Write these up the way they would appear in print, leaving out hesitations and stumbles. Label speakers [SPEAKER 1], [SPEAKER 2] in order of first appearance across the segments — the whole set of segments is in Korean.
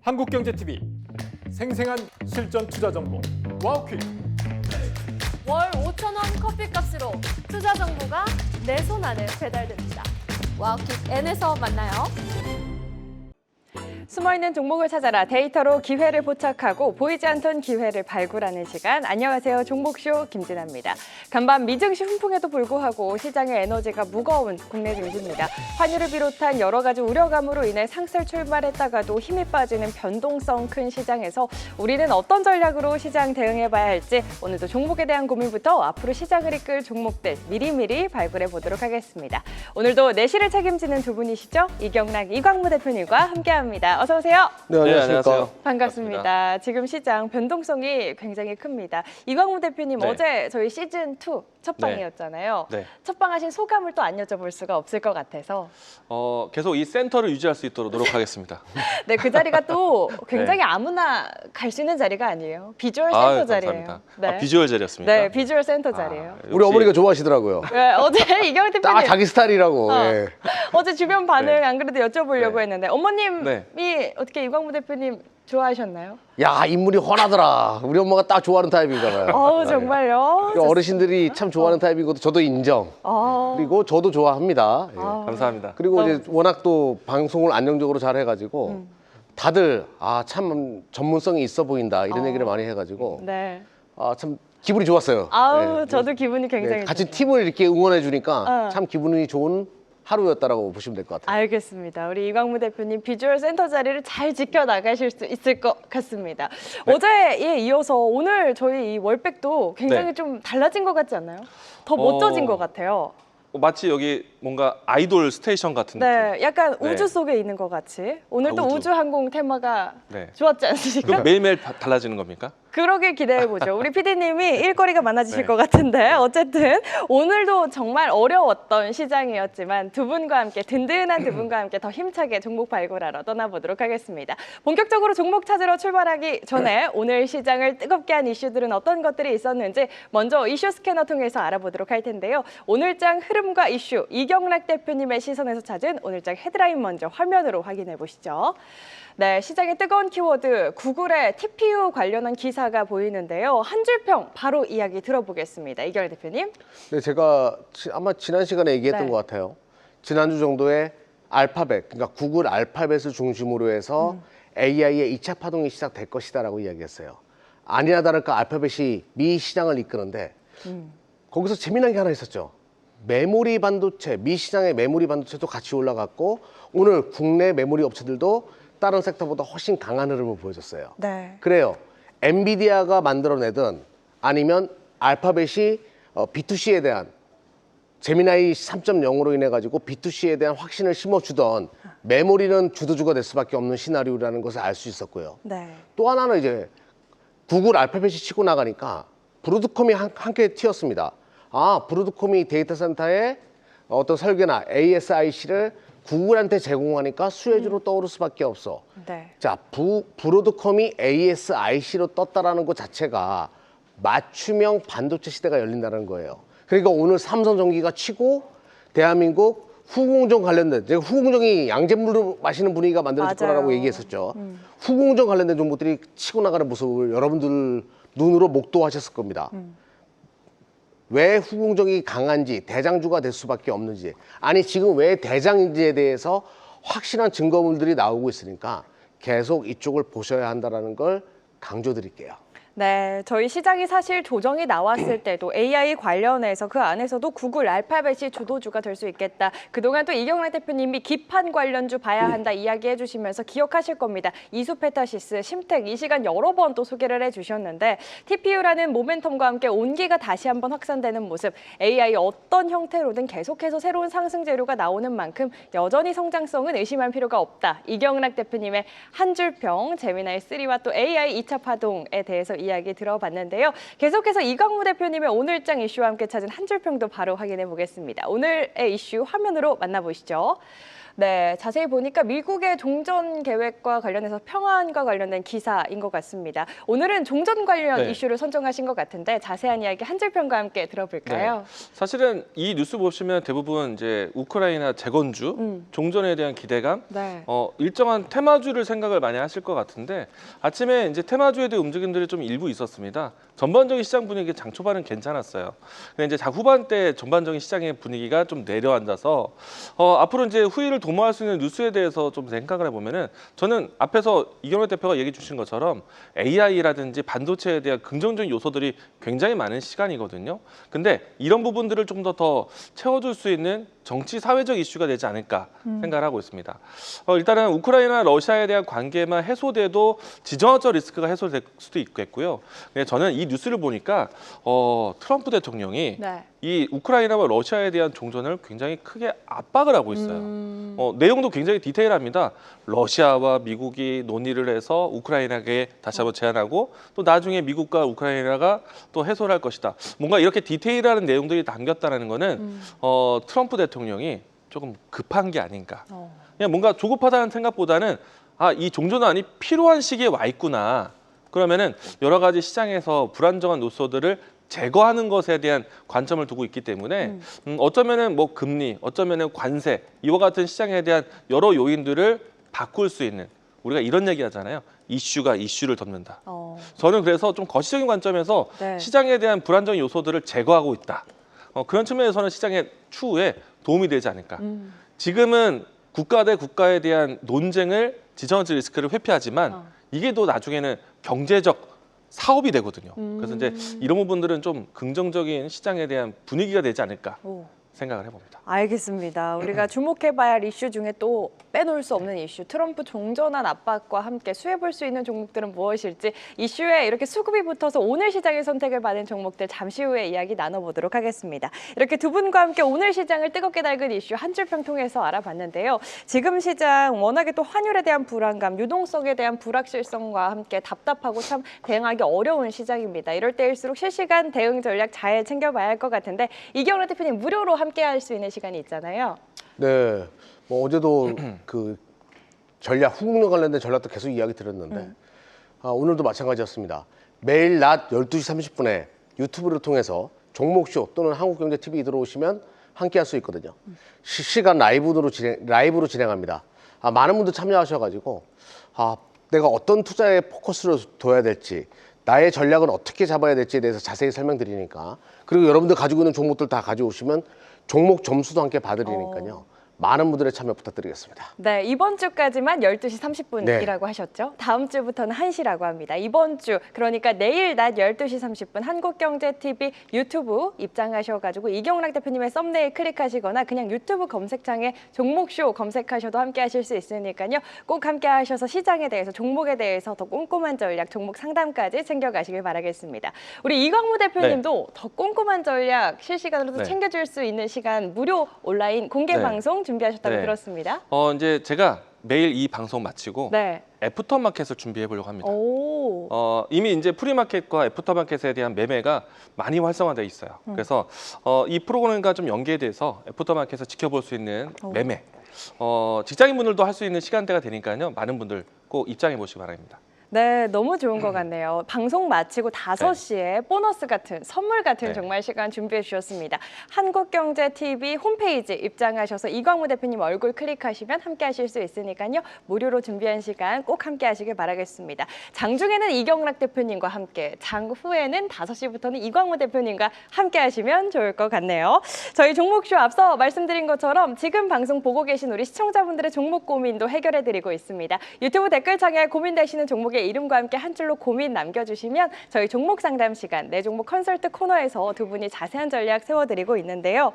[SPEAKER 1] 한국경제TV 생생한 실전 투자 정보 와우퀴.
[SPEAKER 2] 월 5,000원 커피값으로 투자 정보가 내 손 안에 배달됩니다. 와우킥 N에서 만나요.
[SPEAKER 3] 숨어있는 종목을 찾아라. 데이터로 기회를 포착하고 보이지 않던 기회를 발굴하는 시간. 안녕하세요. 종목쇼 김진아입니다. 간밤 미증시 훈풍에도 불구하고 시장의 에너지가 무거운 국내 증시입니다. 환율을 비롯한 여러 가지 우려감으로 인해 상승 출발했다가도 힘이 빠지는 변동성 큰 시장에서 우리는 어떤 전략으로 시장 대응해봐야 할지 오늘도 종목에 대한 고민부터 앞으로 시장을 이끌 종목들 미리미리 발굴해 보도록 하겠습니다. 오늘도 내실을 책임지는 두 분이시죠? 이경락, 이광무 대표님과 함께합니다. 어서 오세요.
[SPEAKER 4] 네, 안녕하십니까.
[SPEAKER 3] 반갑습니다. 지금 시장 변동성이 굉장히 큽니다. 이광무 대표님
[SPEAKER 4] 네.
[SPEAKER 3] 어제 저희 시즌2 첫 방이었잖아요.
[SPEAKER 4] 네.
[SPEAKER 3] 첫 방 하신 소감을 또 안 여쭤볼 수가 없을 것 같아서
[SPEAKER 4] 계속 이 센터를 유지할 수 있도록 노력하겠습니다.
[SPEAKER 3] 네, 그 자리가 또 굉장히 아무나 갈 수 있는 자리가 아니에요. 비주얼 센터
[SPEAKER 4] 아유,
[SPEAKER 3] 자리예요.
[SPEAKER 4] 감사합니다.
[SPEAKER 3] 네.
[SPEAKER 4] 아, 비주얼 자리였습니까?
[SPEAKER 3] 네, 비주얼 센터 자리예요.
[SPEAKER 4] 역시
[SPEAKER 5] 우리 어머니가 좋아하시더라고요.
[SPEAKER 3] 네, 어제 이경락 대표님
[SPEAKER 5] 딱 자기 스타일이라고. 예.
[SPEAKER 3] 어제 주변 반응
[SPEAKER 4] 네.
[SPEAKER 3] 안 그래도 여쭤보려고
[SPEAKER 4] 네.
[SPEAKER 3] 했는데 어머님이
[SPEAKER 4] 네.
[SPEAKER 3] 어떻게 이광무 대표님 좋아하셨나요?
[SPEAKER 5] 야, 인물이 훤하더라. 우리 엄마가 딱 좋아하는 타입인가 봐요.
[SPEAKER 3] 어우 정말요?
[SPEAKER 5] 어르신들이 참 좋아하는 타입이고 저도 인정. 그리고 저도 좋아합니다. 예.
[SPEAKER 4] 감사합니다.
[SPEAKER 5] 그리고 이제 워낙 또 방송을 안정적으로 잘 해가지고 다들 참 전문성이 있어 보인다 이런 얘기를 많이 해가지고
[SPEAKER 3] 네.
[SPEAKER 5] 참 기분이 좋았어요.
[SPEAKER 3] 아우
[SPEAKER 5] 예.
[SPEAKER 3] 저도 기분이 굉장히
[SPEAKER 5] 같이
[SPEAKER 3] 좋네요.
[SPEAKER 5] 팀을 이렇게 응원해 주니까
[SPEAKER 3] 어.
[SPEAKER 5] 참 기분이 좋은 하루였다라고 보시면 될 것 같아요.
[SPEAKER 3] 알겠습니다. 우리 이광무 대표님 비주얼 센터 자리를 잘 지켜나가실 수 있을 것 같습니다. 어제에 이어서 오늘 저희 이 월백도 굉장히
[SPEAKER 4] 네.
[SPEAKER 3] 좀 달라진 것 같지 않나요? 더 멋져진 것 같아요.
[SPEAKER 4] 마치 여기 뭔가 아이돌 스테이션 같은 느낌.
[SPEAKER 3] 네, 약간
[SPEAKER 4] 네.
[SPEAKER 3] 우주 속에 있는 것 같이. 오늘 또
[SPEAKER 4] 우주.
[SPEAKER 3] 우주항공 테마가
[SPEAKER 4] 네.
[SPEAKER 3] 좋았지 않습니까?
[SPEAKER 4] 그럼 매일매일 달라지는 겁니까?
[SPEAKER 3] 그러길 기대해보죠. 우리 PD님이 일거리가 많아지실
[SPEAKER 4] 네.
[SPEAKER 3] 것 같은데 어쨌든 오늘도 정말 어려웠던 시장이었지만 두 분과 함께 든든한 두 분과 함께 더 힘차게 종목 발굴하러 떠나보도록 하겠습니다. 본격적으로 종목 찾으러 출발하기 전에 오늘 시장을 뜨겁게 한 이슈들은 어떤 것들이 있었는지 먼저 이슈 스캐너 통해서 알아보도록 할 텐데요. 오늘장 흐름과 이슈 이경락 대표님의 시선에서 찾은 오늘장 헤드라인 먼저 화면으로 확인해 보시죠. 네, 시장의 뜨거운 키워드 구글의 TPU 관련한 기사가 보이는데요. 한 줄평 바로 이야기 들어보겠습니다. 이경락 대표님.
[SPEAKER 5] 네, 제가 아마 지난 시간에 얘기했던
[SPEAKER 3] 네.
[SPEAKER 5] 것 같아요. 지난주 정도에 알파벳, 그러니까 구글 알파벳을 중심으로 해서 AI의 2차 파동이 시작될 것이다라고 이야기했어요. 아니나 다를까 알파벳이 미 시장을 이끄는데 거기서 재미난 게 하나 있었죠. 메모리 반도체, 미 시장의 메모리 반도체도 같이 올라갔고 오늘 국내 메모리 업체들도 다른 섹터보다 훨씬 강한 흐름을 보여줬어요.
[SPEAKER 3] 네.
[SPEAKER 5] 그래요. 엔비디아가 만들어내든 아니면 알파벳이 B2C에 대한 제미나이 3.0으로 인해 가지고 B2C에 대한 확신을 심어주던 메모리는 주도주가 될 수밖에 없는 시나리오라는 것을 알 수 있었고요.
[SPEAKER 3] 네.
[SPEAKER 5] 또 하나는 이제 구글 알파벳이 치고 나가니까 브로드콤이 함께 튀었습니다. 아, 브로드콤이 데이터 센터의 어떤 설계나 ASIC를 구글한테 제공하니까 수혜주로 떠오를 수밖에 없어.
[SPEAKER 3] 네.
[SPEAKER 5] 자, 브로드컴이 ASIC로 떴다라는 것 자체가 맞춤형 반도체 시대가 열린다는 거예요. 그러니까 오늘 삼성전기가 치고 대한민국 후공정 관련된, 제가 후공정이 양잿물을 마시는 분위기가 만들어질
[SPEAKER 3] 맞아요.
[SPEAKER 5] 거라고 얘기했었죠. 후공정 관련된 종목들이 치고 나가는 모습을 여러분들 눈으로 목도하셨을 겁니다. 왜 후공정이 강한지, 대장주가 될 수밖에 없는지, 아니 지금 왜 대장인지에 대해서 확실한 증거물들이 나오고 있으니까 계속 이쪽을 보셔야 한다는 걸 강조드릴게요.
[SPEAKER 3] 네, 저희 시장이 사실 조정이 나왔을 때도 AI 관련해서 그 안에서도 구글 알파벳이 주도주가 될 수 있겠다. 그동안 또 이경락 대표님이 기판 관련주 봐야 한다 이야기해 주시면서 기억하실 겁니다. 이수페타시스, 심택 이 시간 여러 번 또 소개를 해주셨는데 TPU라는 모멘텀과 함께 온기가 다시 한번 확산되는 모습, AI 어떤 형태로든 계속해서 새로운 상승 재료가 나오는 만큼 여전히 성장성은 의심할 필요가 없다. 이경락 대표님의 한 줄평, 제미나이 3와 또 AI 2차 파동에 대해서 이야기 들어봤는데요. 계속해서 이광무 대표님의 오늘장 이슈와 함께 찾은 한 줄평도 바로 확인해 보겠습니다. 오늘의 이슈 화면으로 만나보시죠. 네, 자세히 보니까 미국의 종전 계획과 관련해서 평안과 관련된 기사인 것 같습니다. 오늘은 종전 관련
[SPEAKER 4] 네.
[SPEAKER 3] 이슈를 선정하신 것 같은데 자세한 이야기 한 줄 평과 함께 들어볼까요?
[SPEAKER 4] 사실은 이 뉴스 보시면 대부분 이제 우크라이나 재건주, 종전에 대한 기대감,
[SPEAKER 3] 네.
[SPEAKER 4] 일정한 테마주를 생각을 많이 하실 것 같은데 아침에 이제 테마주에 대한 움직임들이 좀 일부 있었습니다. 전반적인 시장 분위기 장 초반은 괜찮았어요. 근데 이제 후반 때 전반적인 시장의 분위기가 좀 내려앉아서 앞으로 이제 후일을 도모할 수 있는 뉴스에 대해서 좀 생각을 해보면은 저는 앞에서 이경래 대표가 얘기해 주신 것처럼 AI라든지 반도체에 대한 긍정적인 요소들이 굉장히 많은 시간이거든요. 근데 이런 부분들을 좀 더 채워줄 수 있는 정치 사회적 이슈가 되지 않을까 생각을 하고 있습니다. 일단은 우크라이나 러시아에 대한 관계만 해소돼도 지정학적 리스크가 해소될 수도 있겠고요. 근데 저는 이 뉴스를 보니까 트럼프 대통령이
[SPEAKER 3] 네.
[SPEAKER 4] 이 우크라이나와 러시아에 대한 종전을 굉장히 크게 압박을 하고 있어요. 내용도 굉장히 디테일합니다. 러시아와 미국이 논의를 해서 우크라이나에게 다시 한번 제안하고 또 나중에 미국과 우크라이나가 또 해소를 할 것이다. 뭔가 이렇게 디테일한 내용들이 담겼다는 거는 트럼프 대통령이 조금 급한 게 아닌가. 그냥 뭔가 조급하다는 생각보다는 이 종전안이 필요한 시기에 와 있구나. 그러면은 여러 가지 시장에서 불안정한 요소들을 제거하는 것에 대한 관점을 두고 있기 때문에 어쩌면은 뭐 금리, 어쩌면은 관세 이와 같은 시장에 대한 여러 요인들을 바꿀 수 있는 우리가 이런 얘기 하잖아요. 이슈가 이슈를 덮는다. 저는 그래서 좀 거시적인 관점에서
[SPEAKER 3] 네.
[SPEAKER 4] 시장에 대한 불안정한 요소들을 제거하고 있다. 그런 측면에서는 시장의 추후에 도움이 되지 않을까. 지금은 국가 대 국가에 대한 논쟁을 지정학적 리스크를 회피하지만 이게 또 나중에는 경제적 사업이 되거든요. 그래서 이제 이런 부분들은 좀 긍정적인 시장에 대한 분위기가 되지 않을까 생각을 해봅니다.
[SPEAKER 3] 알겠습니다. 우리가 주목해봐야 할 이슈 중에 또 빼놓을 수 없는 이슈, 트럼프 종전안 압박과 함께 수혜볼 수 있는 종목들은 무엇일지 이슈에 이렇게 수급이 붙어서 오늘 시장의 선택을 받은 종목들 잠시 후에 이야기 나눠보도록 하겠습니다. 이렇게 두 분과 함께 오늘 시장을 뜨겁게 달군 이슈 한 줄 평 통해서 알아봤는데요. 지금 시장 워낙에 또 환율에 대한 불안감, 유동성에 대한 불확실성과 함께 답답하고 참 대응하기 어려운 시장입니다. 이럴 때일수록 실시간 대응 전략 잘 챙겨봐야 할 것 같은데 이경래 대표님 무료로 함께할 수 있는 시간이 있잖아요.
[SPEAKER 5] 네, 뭐 어제도 그 전략 후국련 관련된 전략도 계속 이야기 드렸는데 오늘도 마찬가지였습니다. 매일 낮 12시 30분에 유튜브를 통해서 종목쇼 또는 한국경제TV 들어오시면 함께할 수 있거든요. 실시간 라이브로 진행합니다. 많은 분들 참여하셔가지고 내가 어떤 투자에 포커스를 둬야 될지 나의 전략은 어떻게 잡아야 될지에 대해서 자세히 설명드리니까 그리고 여러분들 가지고 있는 종목들 다 가져오시면 종목 점수도 함께 봐드리니까요. 많은 분들의 참여 부탁드리겠습니다.
[SPEAKER 3] 네, 이번 주까지만 12시 30분이라고 하셨죠? 다음 주부터는 1시라고 합니다. 이번 주, 그러니까 내일 낮 12시 30분 한국경제TV 유튜브 입장하셔가지고 이경락 대표님의 썸네일 클릭하시거나 그냥 유튜브 검색창에 종목쇼 검색하셔도 함께 하실 수 있으니까요. 꼭 함께 하셔서 시장에 대해서, 종목에 대해서 더 꼼꼼한 전략, 종목 상담까지 챙겨가시길 바라겠습니다. 우리 이광무 대표님도 더 꼼꼼한 전략 실시간으로도 챙겨줄 수 있는 시간 무료 온라인 공개 방송 준비하셨다고 들었습니다.
[SPEAKER 4] 이제 제가 매일 이 방송 마치고 애프터마켓을 준비해 보려고 합니다. 이미 이제 프리마켓과 애프터마켓에 대한 매매가 많이 활성화되어 있어요. 그래서 이 프로그램과 좀 연계돼서 애프터마켓에서 지켜볼 수 있는 매매, 직장인분들도 할 수 있는 시간대가 되니까요. 많은 분들 꼭 입장해 보시기 바랍니다.
[SPEAKER 3] 네, 너무 좋은 것 같네요. 방송 마치고 5시에 보너스 같은, 선물 같은 정말 시간 준비해 주셨습니다. 한국경제TV 홈페이지 입장하셔서 이광무 대표님 얼굴 클릭하시면 함께 하실 수 있으니까요. 무료로 준비한 시간 꼭 함께 하시길 바라겠습니다. 장중에는 이경락 대표님과 함께, 장후에는 5시부터는 이광무 대표님과 함께 하시면 좋을 것 같네요. 저희 종목쇼 앞서 말씀드린 것처럼 지금 방송 보고 계신 우리 시청자분들의 종목 고민도 해결해 드리고 있습니다. 유튜브 댓글창에 고민되시는 종목의 이름과 함께 한 줄로 고민 남겨주시면 저희 종목 상담 시간, 내 종목 컨설트 코너에서 두 분이 자세한 전략 세워드리고 있는데요.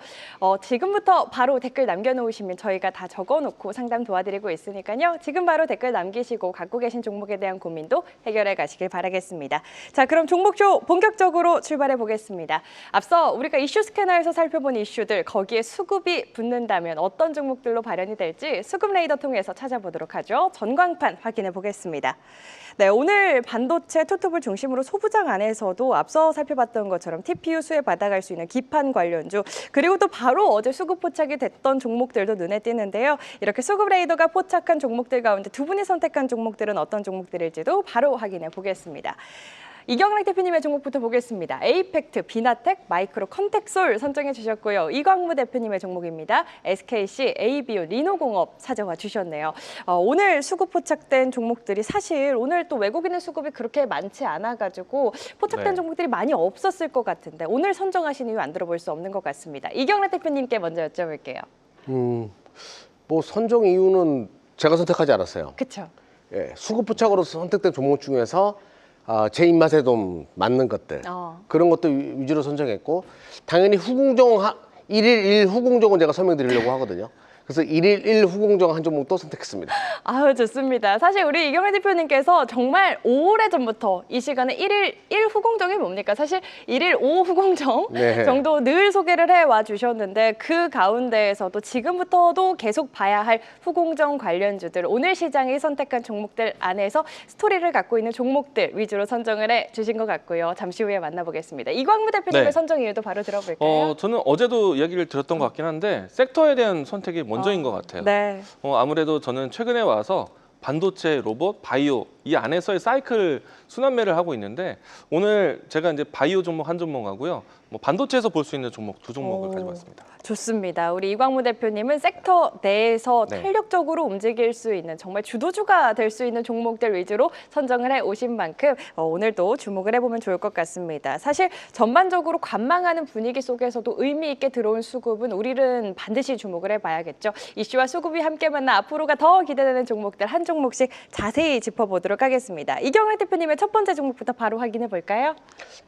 [SPEAKER 3] 지금부터 바로 댓글 남겨놓으시면 저희가 다 적어놓고 상담 도와드리고 있으니까요. 지금 바로 댓글 남기시고 갖고 계신 종목에 대한 고민도 해결해 가시길 바라겠습니다. 자, 그럼 종목쇼 본격적으로 출발해 보겠습니다. 앞서 우리가 이슈 스캐너에서 살펴본 이슈들, 거기에 수급이 붙는다면 어떤 종목들로 발현이 될지 수급 레이더 통해서 찾아보도록 하죠. 전광판 확인해 보겠습니다. 네, 오늘 반도체 투톱을 중심으로 소부장 안에서도 앞서 살펴봤던 것처럼 TPU 수혜 받아갈 수 있는 기판 관련주, 그리고 또 바로 어제 수급 포착이 됐던 종목들도 눈에 띄는데요. 이렇게 수급 레이더가 포착한 종목들 가운데 두 분이 선택한 종목들은 어떤 종목들일지도 바로 확인해 보겠습니다. 이경락 대표님의 종목부터 보겠습니다. 에이펙트, 비나텍, 마이크로 컨텍솔 선정해 주셨고요. 이광무 대표님의 종목입니다. SKC, ABO, 리노공업 찾아와 주셨네요. 오늘 수급 포착된 종목들이 사실 오늘 또 외국인의 수급이 그렇게 많지 않아가지고 포착된
[SPEAKER 4] 네.
[SPEAKER 3] 종목들이 많이 없었을 것 같은데 오늘 선정하신 이유 안 들어볼 수 없는 것 같습니다. 이경락 대표님께 먼저 여쭤볼게요.
[SPEAKER 5] 뭐 선정 이유는 제가 선택하지 않았어요.
[SPEAKER 3] 그렇죠.
[SPEAKER 5] 예, 수급 포착으로 선택된 종목 중에서 제 입맛에 좀 맞는 것들 그런 것들 위주로 선정했고 당연히 후공정 1일 1 후공정은 제가 설명드리려고 하거든요. 그래서 1일 1 후공정 한 종목도 선택했습니다.
[SPEAKER 3] 아유, 좋습니다. 사실 우리 이경락 대표님께서 정말 오래전부터 이 시간에 1일 1 후공정이 뭡니까? 사실 1일 5 후공정
[SPEAKER 5] 네.
[SPEAKER 3] 정도 늘 소개를 해와 주셨는데 그 가운데에서도 지금부터도 계속 봐야 할 후공정 관련주들, 오늘 시장이 선택한 종목들 안에서 스토리를 갖고 있는 종목들 위주로 선정을 해 주신 것 같고요. 잠시 후에 만나보겠습니다. 이광무 대표님의
[SPEAKER 4] 네.
[SPEAKER 3] 선정 이유도 바로 들어볼까요?
[SPEAKER 4] 저는 어제도 이야기를 드렸던 것 같긴 한데 섹터에 대한 선택이 먼저인 것 같아요.
[SPEAKER 3] 네.
[SPEAKER 4] 아무래도 저는 최근에 와서 반도체, 로봇, 바이오 이 안에서의 사이클 순환매를 하고 있는데 오늘 제가 이제 바이오 종목 한 종목하고요. 뭐 반도체에서 볼 수 있는 종목 두 종목을 가져왔습니다.
[SPEAKER 3] 좋습니다. 우리 이광무 대표님은 섹터 내에서
[SPEAKER 4] 네.
[SPEAKER 3] 탄력적으로 움직일 수 있는 정말 주도주가 될 수 있는 종목들 위주로 선정을 해 오신 만큼 오늘도 주목을 해보면 좋을 것 같습니다. 사실 전반적으로 관망하는 분위기 속에서도 의미 있게 들어온 수급은 우리는 반드시 주목을 해봐야겠죠. 이슈와 수급이 함께 만나 앞으로가 더 기대되는 종목들 한 종목씩 자세히 짚어보도록 하겠습니다. 이경락 대표님의 첫 번째 종목부터 바로 확인해 볼까요?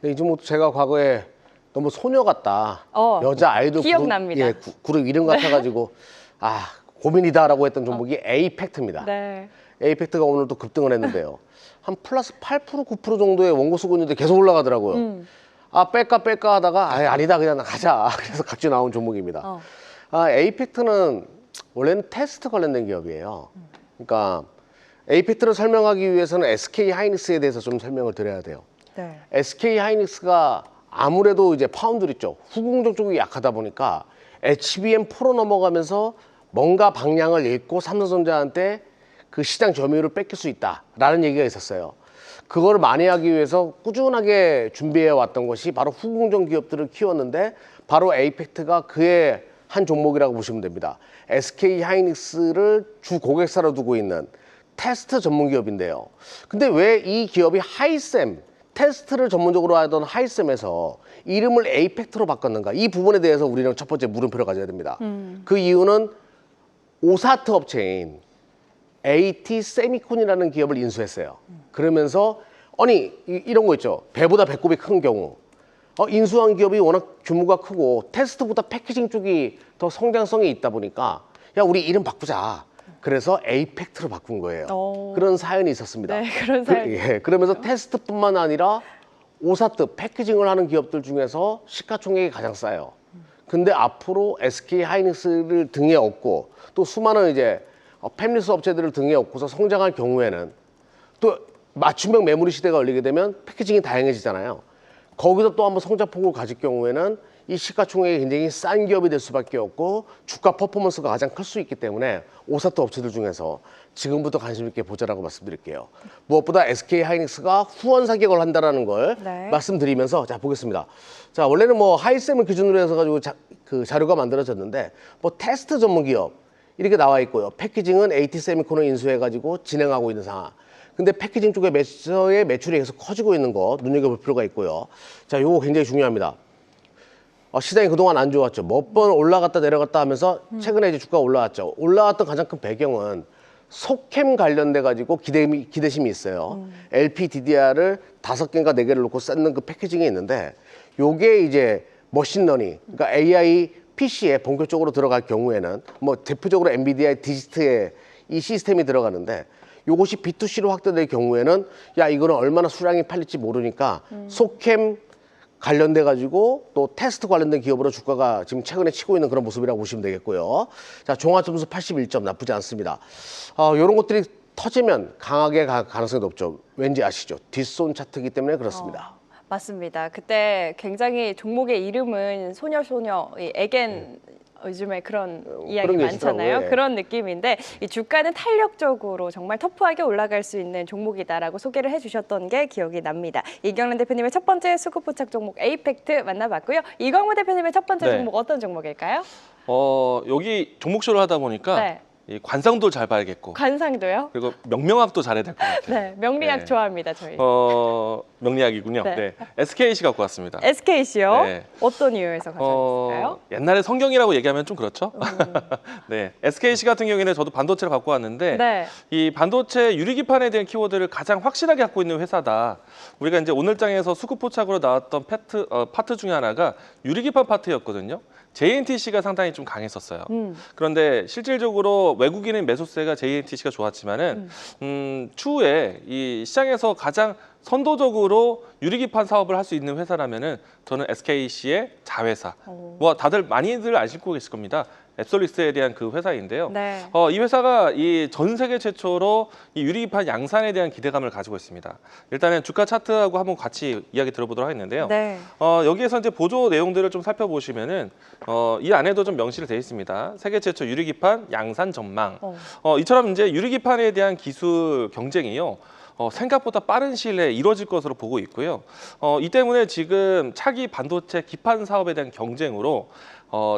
[SPEAKER 5] 네, 이 종목도 제가 과거에 너무 소녀 같다. 여자 아이돌
[SPEAKER 3] 기억납니다.
[SPEAKER 5] 그룹 이름 같아가지고 고민이다라고 했던 종목이 에이펙트입니다.
[SPEAKER 3] 네.
[SPEAKER 5] 에이펙트가 오늘 또 급등을 했는데요. 한 플러스 8% 9% 정도의 원고 쓰고 있는데 계속 올라가더라고요. 뺄까 하다가 아니다 그냥 가자. 그래서 같이 나온 종목입니다. 에이펙트는 원래는 테스트 관련된 기업이에요. 그러니까 에이펙트를 설명하기 위해서는 SK 하이닉스에 대해서 좀 설명을 드려야 돼요.
[SPEAKER 3] 네.
[SPEAKER 5] SK 하이닉스가 아무래도 이제 파운드리 쪽, 후공정 쪽이 약하다 보니까 HBM4로 넘어가면서 뭔가 방향을 잃고 삼성전자한테 그 시장 점유율을 뺏길 수 있다라는 얘기가 있었어요. 그걸 만회하기 위해서 꾸준하게 준비해 왔던 것이 바로 후공정 기업들을 키웠는데 바로 에이펙트가 그의 한 종목이라고 보시면 됩니다. SK 하이닉스를 주 고객사로 두고 있는 테스트 전문 기업인데요. 근데 왜 이 기업이 하이셈, 테스트를 전문적으로 하던 하이셈에서 이름을 에이펙트로 바꿨는가? 이 부분에 대해서 우리는 첫 번째 물음표를 가져야 됩니다. 그 이유는 오사트 업체인 AT 세미콘이라는 기업을 인수했어요. 그러면서 아니 이런 거 있죠. 배보다 배꼽이 큰 경우 인수한 기업이 워낙 규모가 크고 테스트보다 패키징 쪽이 더 성장성이 있다 보니까 야 우리 이름 바꾸자. 그래서 에이펙트로 바꾼 거예요. 그런 사연이 있었습니다.
[SPEAKER 3] 네, 그런 사연.
[SPEAKER 5] 그러면서 테스트뿐만 아니라 오사트 패키징을 하는 기업들 중에서 시가총액이 가장 싸요. 근데 앞으로 SK 하이닉스를 등에 업고 또 수많은 이제 팹리스 업체들을 등에 업고서 성장할 경우에는 또 맞춤형 메모리 시대가 열리게 되면 패키징이 다양해지잖아요. 거기서 또 한번 성장폭을 가질 경우에는 이 시가총액이 굉장히 싼 기업이 될 수밖에 없고 주가 퍼포먼스가 가장 클 수 있기 때문에 오사트 업체들 중에서 지금부터 관심 있게 보자라고 말씀드릴게요. 무엇보다 SK 하이닉스가 후원 사격을 한다라는 걸 말씀드리면서 자 보겠습니다. 자 원래는 뭐 하이셈을 기준으로 해서 가지고 그 자료가 만들어졌는데 뭐 테스트 전문 기업 이렇게 나와 있고요. 패키징은 AT 세미콘을 인수해가지고 진행하고 있는 상황. 근데 패키징 쪽의 매출이 계속 커지고 있는 거 눈여겨볼 필요가 있고요. 자, 요거 굉장히 중요합니다. 시장이 그동안 안 좋았죠. 몇 번 올라갔다 내려갔다 하면서 최근에 이제 주가가 올라왔죠. 올라왔던 가장 큰 배경은 속캠 관련돼 가지고 기대심이 있어요. LPDDR을 5개인가 4개를 놓고 쌓는 그 패키징이 있는데 요게 이제 머신러닝, 그러니까 AI PC에 본격적으로 들어갈 경우에는 뭐 대표적으로 엔비디아의 디지트에 이 시스템이 들어가는데 요것이 B2C로 확대될 경우에는 야 이거는 얼마나 수량이 팔릴지 모르니까 속캠 관련돼 가지고 또 테스트 관련된 기업으로 주가가 지금 최근에 치고 있는 그런 모습이라고 보시면 되겠고요. 자, 종합점수 81점 나쁘지 않습니다. 이런 것들이 터지면 강하게 갈 가능성이 높죠. 왠지 아시죠? 뒷손 차트이기 때문에 그렇습니다.
[SPEAKER 3] 맞습니다. 그때 굉장히 종목의 이름은 소녀, 이 에겐 요즘에 그런 이야기
[SPEAKER 5] 그런 게
[SPEAKER 3] 많잖아요.
[SPEAKER 5] 있더라고요. 예.
[SPEAKER 3] 그런 느낌인데 이 주가는 탄력적으로 정말 터프하게 올라갈 수 있는 종목이다라고 소개를 해주셨던 게 기억이 납니다. 이경란 대표님의 첫 번째 수급 포착 종목 에이펙트 만나봤고요. 이광무 대표님의 첫 번째
[SPEAKER 4] 네.
[SPEAKER 3] 종목 어떤 종목일까요?
[SPEAKER 4] 여기 종목쇼를 하다 보니까
[SPEAKER 3] 네.
[SPEAKER 4] 이 관상도 잘 봐야겠고
[SPEAKER 3] 관상도요?
[SPEAKER 4] 그리고 명명학도 잘해야 될 것 같아요.
[SPEAKER 3] 네, 명리학
[SPEAKER 4] 네.
[SPEAKER 3] 좋아합니다 저희.
[SPEAKER 4] 명리학이군요.
[SPEAKER 3] 네.
[SPEAKER 4] 네. SKC 갖고 왔습니다.
[SPEAKER 3] SKC요?
[SPEAKER 4] 네.
[SPEAKER 3] 어떤 이유에서 가져왔을까요?
[SPEAKER 4] 옛날에 성경이라고 얘기하면 좀 그렇죠. 네, SKC 같은 경우에는 저도 반도체를 갖고 왔는데
[SPEAKER 3] 네.
[SPEAKER 4] 이 반도체 유리기판에 대한 키워드를 가장 확실하게 갖고 있는 회사다. 우리가 이제 오늘 장에서 수급 포착으로 나왔던 파트 중에 하나가 유리기판 파트였거든요. JNTC가 상당히 좀 강했었어요. 그런데 실질적으로 외국인의 매수세가 JNTC가 좋았지만은 추후에 이 시장에서 가장 선도적으로 유리기판 사업을 할 수 있는 회사라면은 저는 SKC의 자회사. 뭐 다들 많이들 아시고 계실 겁니다. 앱솔리스에 대한 그 회사인데요.
[SPEAKER 3] 네.
[SPEAKER 4] 이 회사가 이 전 세계 최초로 이 유리기판 양산에 대한 기대감을 가지고 있습니다. 일단은 주가 차트하고 한번 같이 이야기 들어보도록 하겠는데요.
[SPEAKER 3] 네.
[SPEAKER 4] 여기에서 이제 보조 내용들을 좀 살펴보시면은 이 안에도 좀 명시를 되어 있습니다. 세계 최초 유리기판 양산 전망. 이처럼 이제 유리기판에 대한 기술 경쟁이요. 생각보다 빠른 시일 내에 이루어질 것으로 보고 있고요. 이 때문에 지금 차기 반도체 기판 사업에 대한 경쟁으로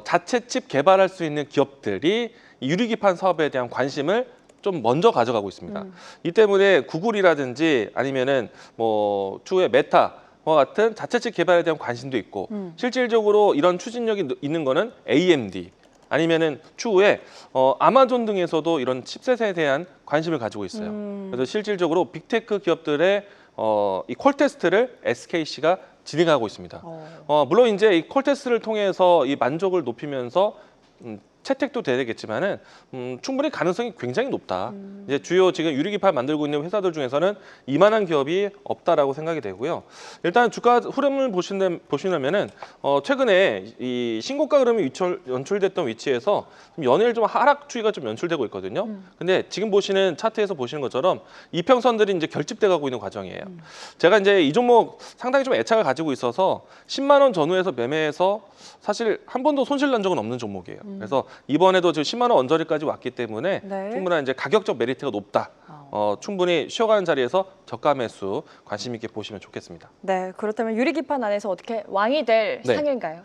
[SPEAKER 4] 자체 칩 개발할 수 있는 기업들이 이 유리기판 사업에 대한 관심을 좀 먼저 가져가고 있습니다. 이 때문에 구글이라든지 아니면은 뭐 추후에 메타와 같은 자체 칩 개발에 대한 관심도 있고 실질적으로 이런 추진력이 있는 거는 AMD 아니면은 추후에 아마존 등에서도 이런 칩셋에 대한 관심을 가지고 있어요. 그래서 실질적으로 빅테크 기업들의 이 콜 테스트를 SKC가 진행하고 있습니다. 물론 이제 이 콜 테스트를 통해서 이 만족을 높이면서 채택도 되겠지만은 충분히 가능성이 굉장히 높다. 이제 주요 지금 유리기판 만들고 있는 회사들 중에서는 이만한 기업이 없다라고 생각이 되고요. 일단 주가 흐름을 보시려면은 최근에 이 신고가 흐름이 연출됐던 위치에서 좀 연일 좀 하락 추이가 좀 연출되고 있거든요. 근데 지금 보시는 차트에서 보시는 것처럼 이평선들이 이제 결집돼 가고 있는 과정이에요. 제가 이제 이 종목 상당히 좀 애착을 가지고 있어서 10만 원 전후에서 매매해서 사실 한 번도 손실 난 적은 없는 종목이에요. 그래서 이번에도 지금 10만 원 언저리까지 왔기 때문에
[SPEAKER 3] 네.
[SPEAKER 4] 충분한 이제 가격적 메리트가 높다. 충분히 쉬어가는 자리에서 저가 매수 관심 있게 보시면 좋겠습니다.
[SPEAKER 3] 네, 그렇다면 유리기판 안에서 어떻게 왕이 될
[SPEAKER 4] 네.
[SPEAKER 3] 상인가요?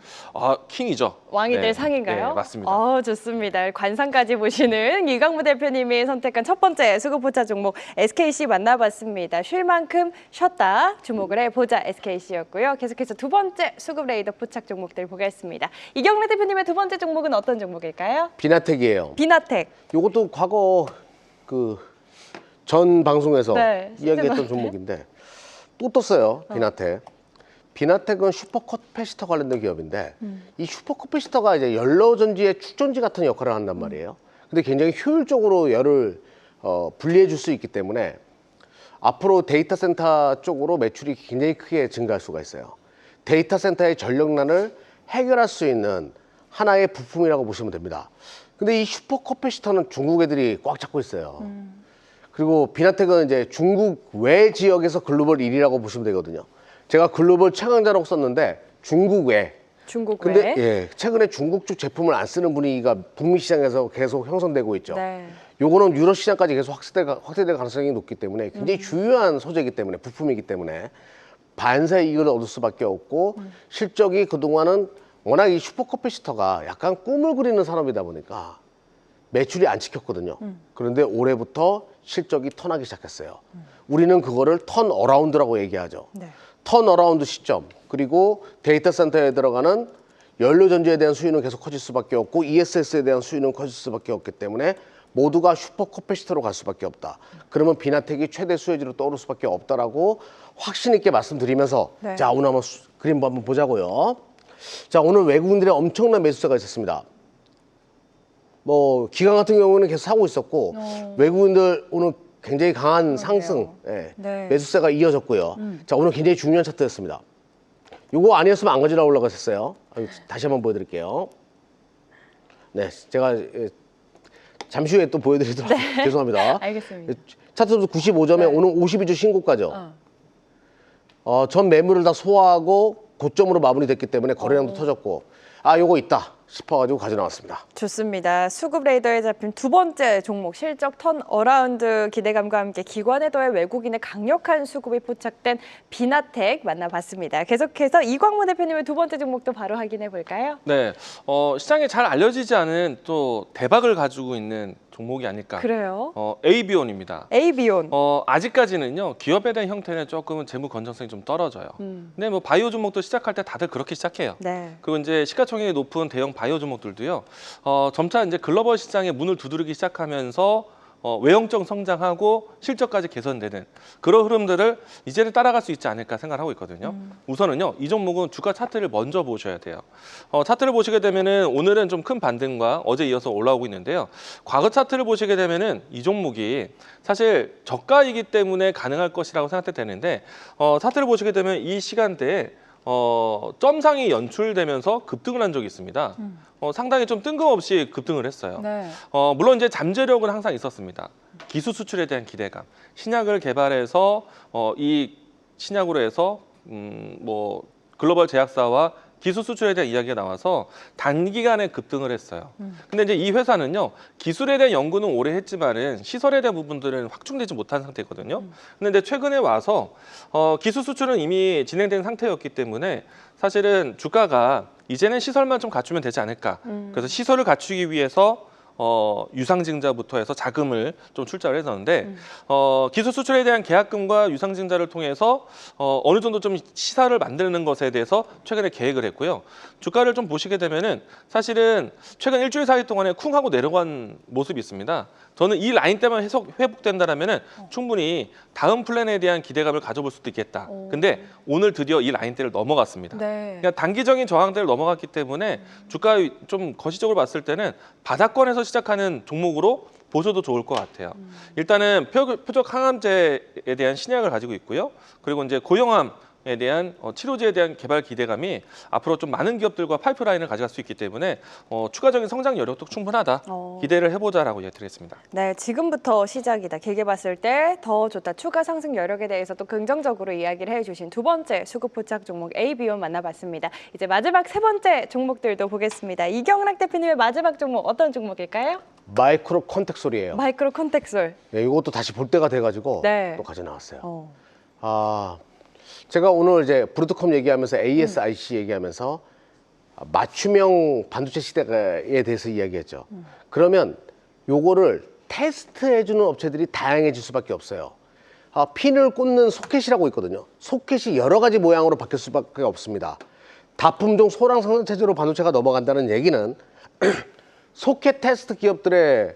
[SPEAKER 4] 킹이죠.
[SPEAKER 3] 왕이
[SPEAKER 4] 네.
[SPEAKER 3] 될 상인가요?
[SPEAKER 4] 네, 맞습니다.
[SPEAKER 3] 좋습니다. 관상까지 보시는 이광무 대표님이 선택한 첫 번째 수급포차 종목 SKC 만나봤습니다. 쉴 만큼 쉬었다 주목을 해보자 SKC였고요. 계속해서 두 번째 수급 레이더 포착 종목들 보겠습니다. 이경래 대표님의 두 번째 종목은 어떤 종목일까요?
[SPEAKER 5] 비나텍이에요.
[SPEAKER 3] 비나텍.
[SPEAKER 5] 이것도 과거 그 전 방송에서
[SPEAKER 3] 네,
[SPEAKER 5] 이야기했던
[SPEAKER 3] 시즌
[SPEAKER 5] 종목인데 또 떴어요. 비나텍. 비나텍은 슈퍼커패시터 관련된 기업인데 이 슈퍼커패시터가 이제 연로전지의 축전지 같은 역할을 한단 말이에요. 근데 굉장히 효율적으로 열을 분리해 줄 수 있기 때문에 앞으로 데이터 센터 쪽으로 매출이 굉장히 크게 증가할 수가 있어요. 데이터 센터의 전력난을 해결할 수 있는 하나의 부품이라고 보시면 됩니다. 근데 이 슈퍼커패시터는 중국 애들이 꽉 잡고 있어요. 그리고 비나텍은 이제 중국 외 지역에서 글로벌 1위라고 보시면 되거든요. 제가 글로벌 최강자라고 썼는데 중국 외.
[SPEAKER 3] 중국
[SPEAKER 5] 근데
[SPEAKER 3] 외.
[SPEAKER 5] 예, 최근에 중국 쪽 제품을 안 쓰는 분위기가 북미 시장에서 계속 형성되고 있죠.
[SPEAKER 3] 네.
[SPEAKER 5] 요거는 유럽 시장까지 계속 확대될 가능성이 높기 때문에 굉장히 중요한 소재이기 때문에 부품이기 때문에 반사 이익을 얻을 수밖에 없고 실적이 그동안은 워낙 이 슈퍼커패시터가 약간 꿈을 그리는 산업이다 보니까 매출이 안 찍혔거든요. 그런데 올해부터 실적이 턴하기 시작했어요. 우리는 그거를 턴 어라운드라고 얘기하죠.
[SPEAKER 3] 네.
[SPEAKER 5] 턴 어라운드 시점 그리고 데이터 센터에 들어가는 연료전지에 대한 수요는 계속 커질 수밖에 없고 ESS에 대한 수요는 커질 수밖에 없기 때문에 모두가 슈퍼커패시터로 갈 수밖에 없다. 그러면 비나텍이 최대 수혜지로 떠오를 수밖에 없다라고 확신 있게 말씀드리면서
[SPEAKER 3] 네.
[SPEAKER 5] 자 오늘 한번 그림 한번 보자고요. 자 오늘 외국인들의 엄청난 매수세가 있었습니다. 뭐 기관 같은 경우는 계속 사고 있었고 외국인들 오늘 굉장히 강한 상승 예,
[SPEAKER 3] 네.
[SPEAKER 5] 매수세가 이어졌고요. 자 오늘 굉장히 중요한 차트였습니다. 요거 아니었으면 안 가지러 올라갔었어요. 다시 한번 보여드릴게요. 네, 제가 잠시 후에 또 보여드리도록 죄송합니다.
[SPEAKER 3] 알겠습니다.
[SPEAKER 5] 차트 점수 95점에
[SPEAKER 3] 네.
[SPEAKER 5] 오늘 52주 신고가죠. 전 매물을 다 소화하고 고점으로 마무리됐기 때문에 거래량도 터졌고 요거 있다 싶어가지고 가져 나왔습니다.
[SPEAKER 3] 좋습니다. 수급 레이더에 잡힌 두 번째 종목 실적 턴 어라운드 기대감과 함께 기관에 더해 외국인의 강력한 수급이 포착된 비나텍 만나봤습니다. 계속해서 이광무 대표님의 두 번째 종목도 바로 확인해 볼까요?
[SPEAKER 4] 네, 시장에 잘 알려지지 않은 또 대박을 가지고 있는 종목이 아닐까.
[SPEAKER 3] 그래요?
[SPEAKER 4] 에이비온입니다.
[SPEAKER 3] 에이비온.
[SPEAKER 4] 아직까지는요 기업에 대한 형태는 조금은 재무 건전성이 좀 떨어져요. 근데 뭐 바이오 종목도 시작할 때 다들 그렇게 시작해요.
[SPEAKER 3] 네.
[SPEAKER 4] 그리고 이제 시가총액이 높은 대형 바이오 종목들도요. 점차 이제 글로벌 시장에 문을 두드리기 시작하면서 외형적 성장하고 실적까지 개선되는 그런 흐름들을 이제는 따라갈 수 있지 않을까 생각하고 있거든요. 우선은요, 이 종목은 주가 차트를 먼저 보셔야 돼요. 차트를 보시게 되면은 오늘은 좀 큰 반등과 어제 이어서 올라오고 있는데요. 과거 차트를 보시게 되면은 이 종목이 사실 저가이기 때문에 가능할 것이라고 생각되는데 차트를 보시게 되면 이 시간대에 점상이 연출되면서 급등을 한 적이 있습니다. 상당히 좀 뜬금없이 급등을 했어요.
[SPEAKER 3] 네.
[SPEAKER 4] 물론 이제 잠재력은 항상 있었습니다. 기술 수출에 대한 기대감, 신약을 개발해서 이 신약으로 해서 뭐 글로벌 제약사와 기술 수출에 대한 이야기가 나와서 단기간에 급등을 했어요. 근데 이제 이 회사는요, 기술에 대한 연구는 오래 했지만은 시설에 대한 부분들은 확충되지 못한 상태거든요. 근데 이제 최근에 와서 기술 수출은 이미 진행된 상태였기 때문에 사실은 주가가 이제는 시설만 좀 갖추면 되지 않을까. 그래서 시설을 갖추기 위해서 유상증자부터 해서 자금을 좀 출자를 했었는데 기술 수출에 대한 계약금과 유상증자를 통해서 어느 정도 좀 시사를 만드는 것에 대해서 최근에 계획을 했고요. 주가를 좀 보시게 되면은 사실은 최근 일주일 사이 동안에 쿵 하고 내려간 모습이 있습니다. 저는 이 라인 때만 회복된다라면은 충분히 다음 플랜에 대한 기대감을 가져볼 수도 있겠다. 근데 오늘 드디어 이 라인대를 넘어갔습니다.
[SPEAKER 3] 네.
[SPEAKER 4] 그러니까 단기적인 저항대를 넘어갔기 때문에 주가 좀 거시적으로 봤을 때는 바닥권에서 시작하는 종목으로 보셔도 좋을 것 같아요. 일단은 표적 항암제에 대한 신약을 가지고 있고요. 그리고 이제 고형암에 대한 치료제에 대한 개발 기대감이 앞으로 좀 많은 기업들과 파이프라인을 가져갈 수 있기 때문에 추가적인 성장 여력도 충분하다. 기대를 해보자라고 드리겠습니다.
[SPEAKER 3] 네, 지금부터 시작이다. 길게 봤을 때 더 좋다. 추가 상승 여력에 대해서 또 긍정적으로 이야기를 해주신 두 번째 수급 포착 종목 에이비온 만나봤습니다. 이제 마지막 세 번째 종목들도 보겠습니다. 이경락 대표님의 마지막 종목 어떤 종목일까요?
[SPEAKER 5] 마이크로 컨텍솔이에요.
[SPEAKER 3] 마이크로 컨텍솔.
[SPEAKER 5] 네, 이것도 다시 볼 때가 돼가지고
[SPEAKER 3] 네.
[SPEAKER 5] 또 가져 나왔어요.
[SPEAKER 3] 어.
[SPEAKER 5] 제가 오늘 이제 브루트컴 얘기하면서 ASIC 얘기하면서 맞춤형 반도체 시대에 대해서 이야기했죠. 그러면 요거를 테스트해주는 업체들이 다양해질 수밖에 없어요. 핀을 꽂는 소켓이라고 있거든요. 소켓이 여러 가지 모양으로 바뀔 수밖에 없습니다. 다품종 소량 생산 체제로 반도체가 넘어간다는 얘기는 소켓 테스트 기업들의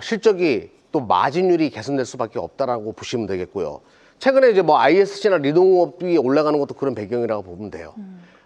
[SPEAKER 5] 실적이 또 마진율이 개선될 수밖에 없다라고 보시면 되겠고요. 최근에 이제 뭐 ISC나 리동업이 올라가는 것도 그런 배경이라고 보면 돼요.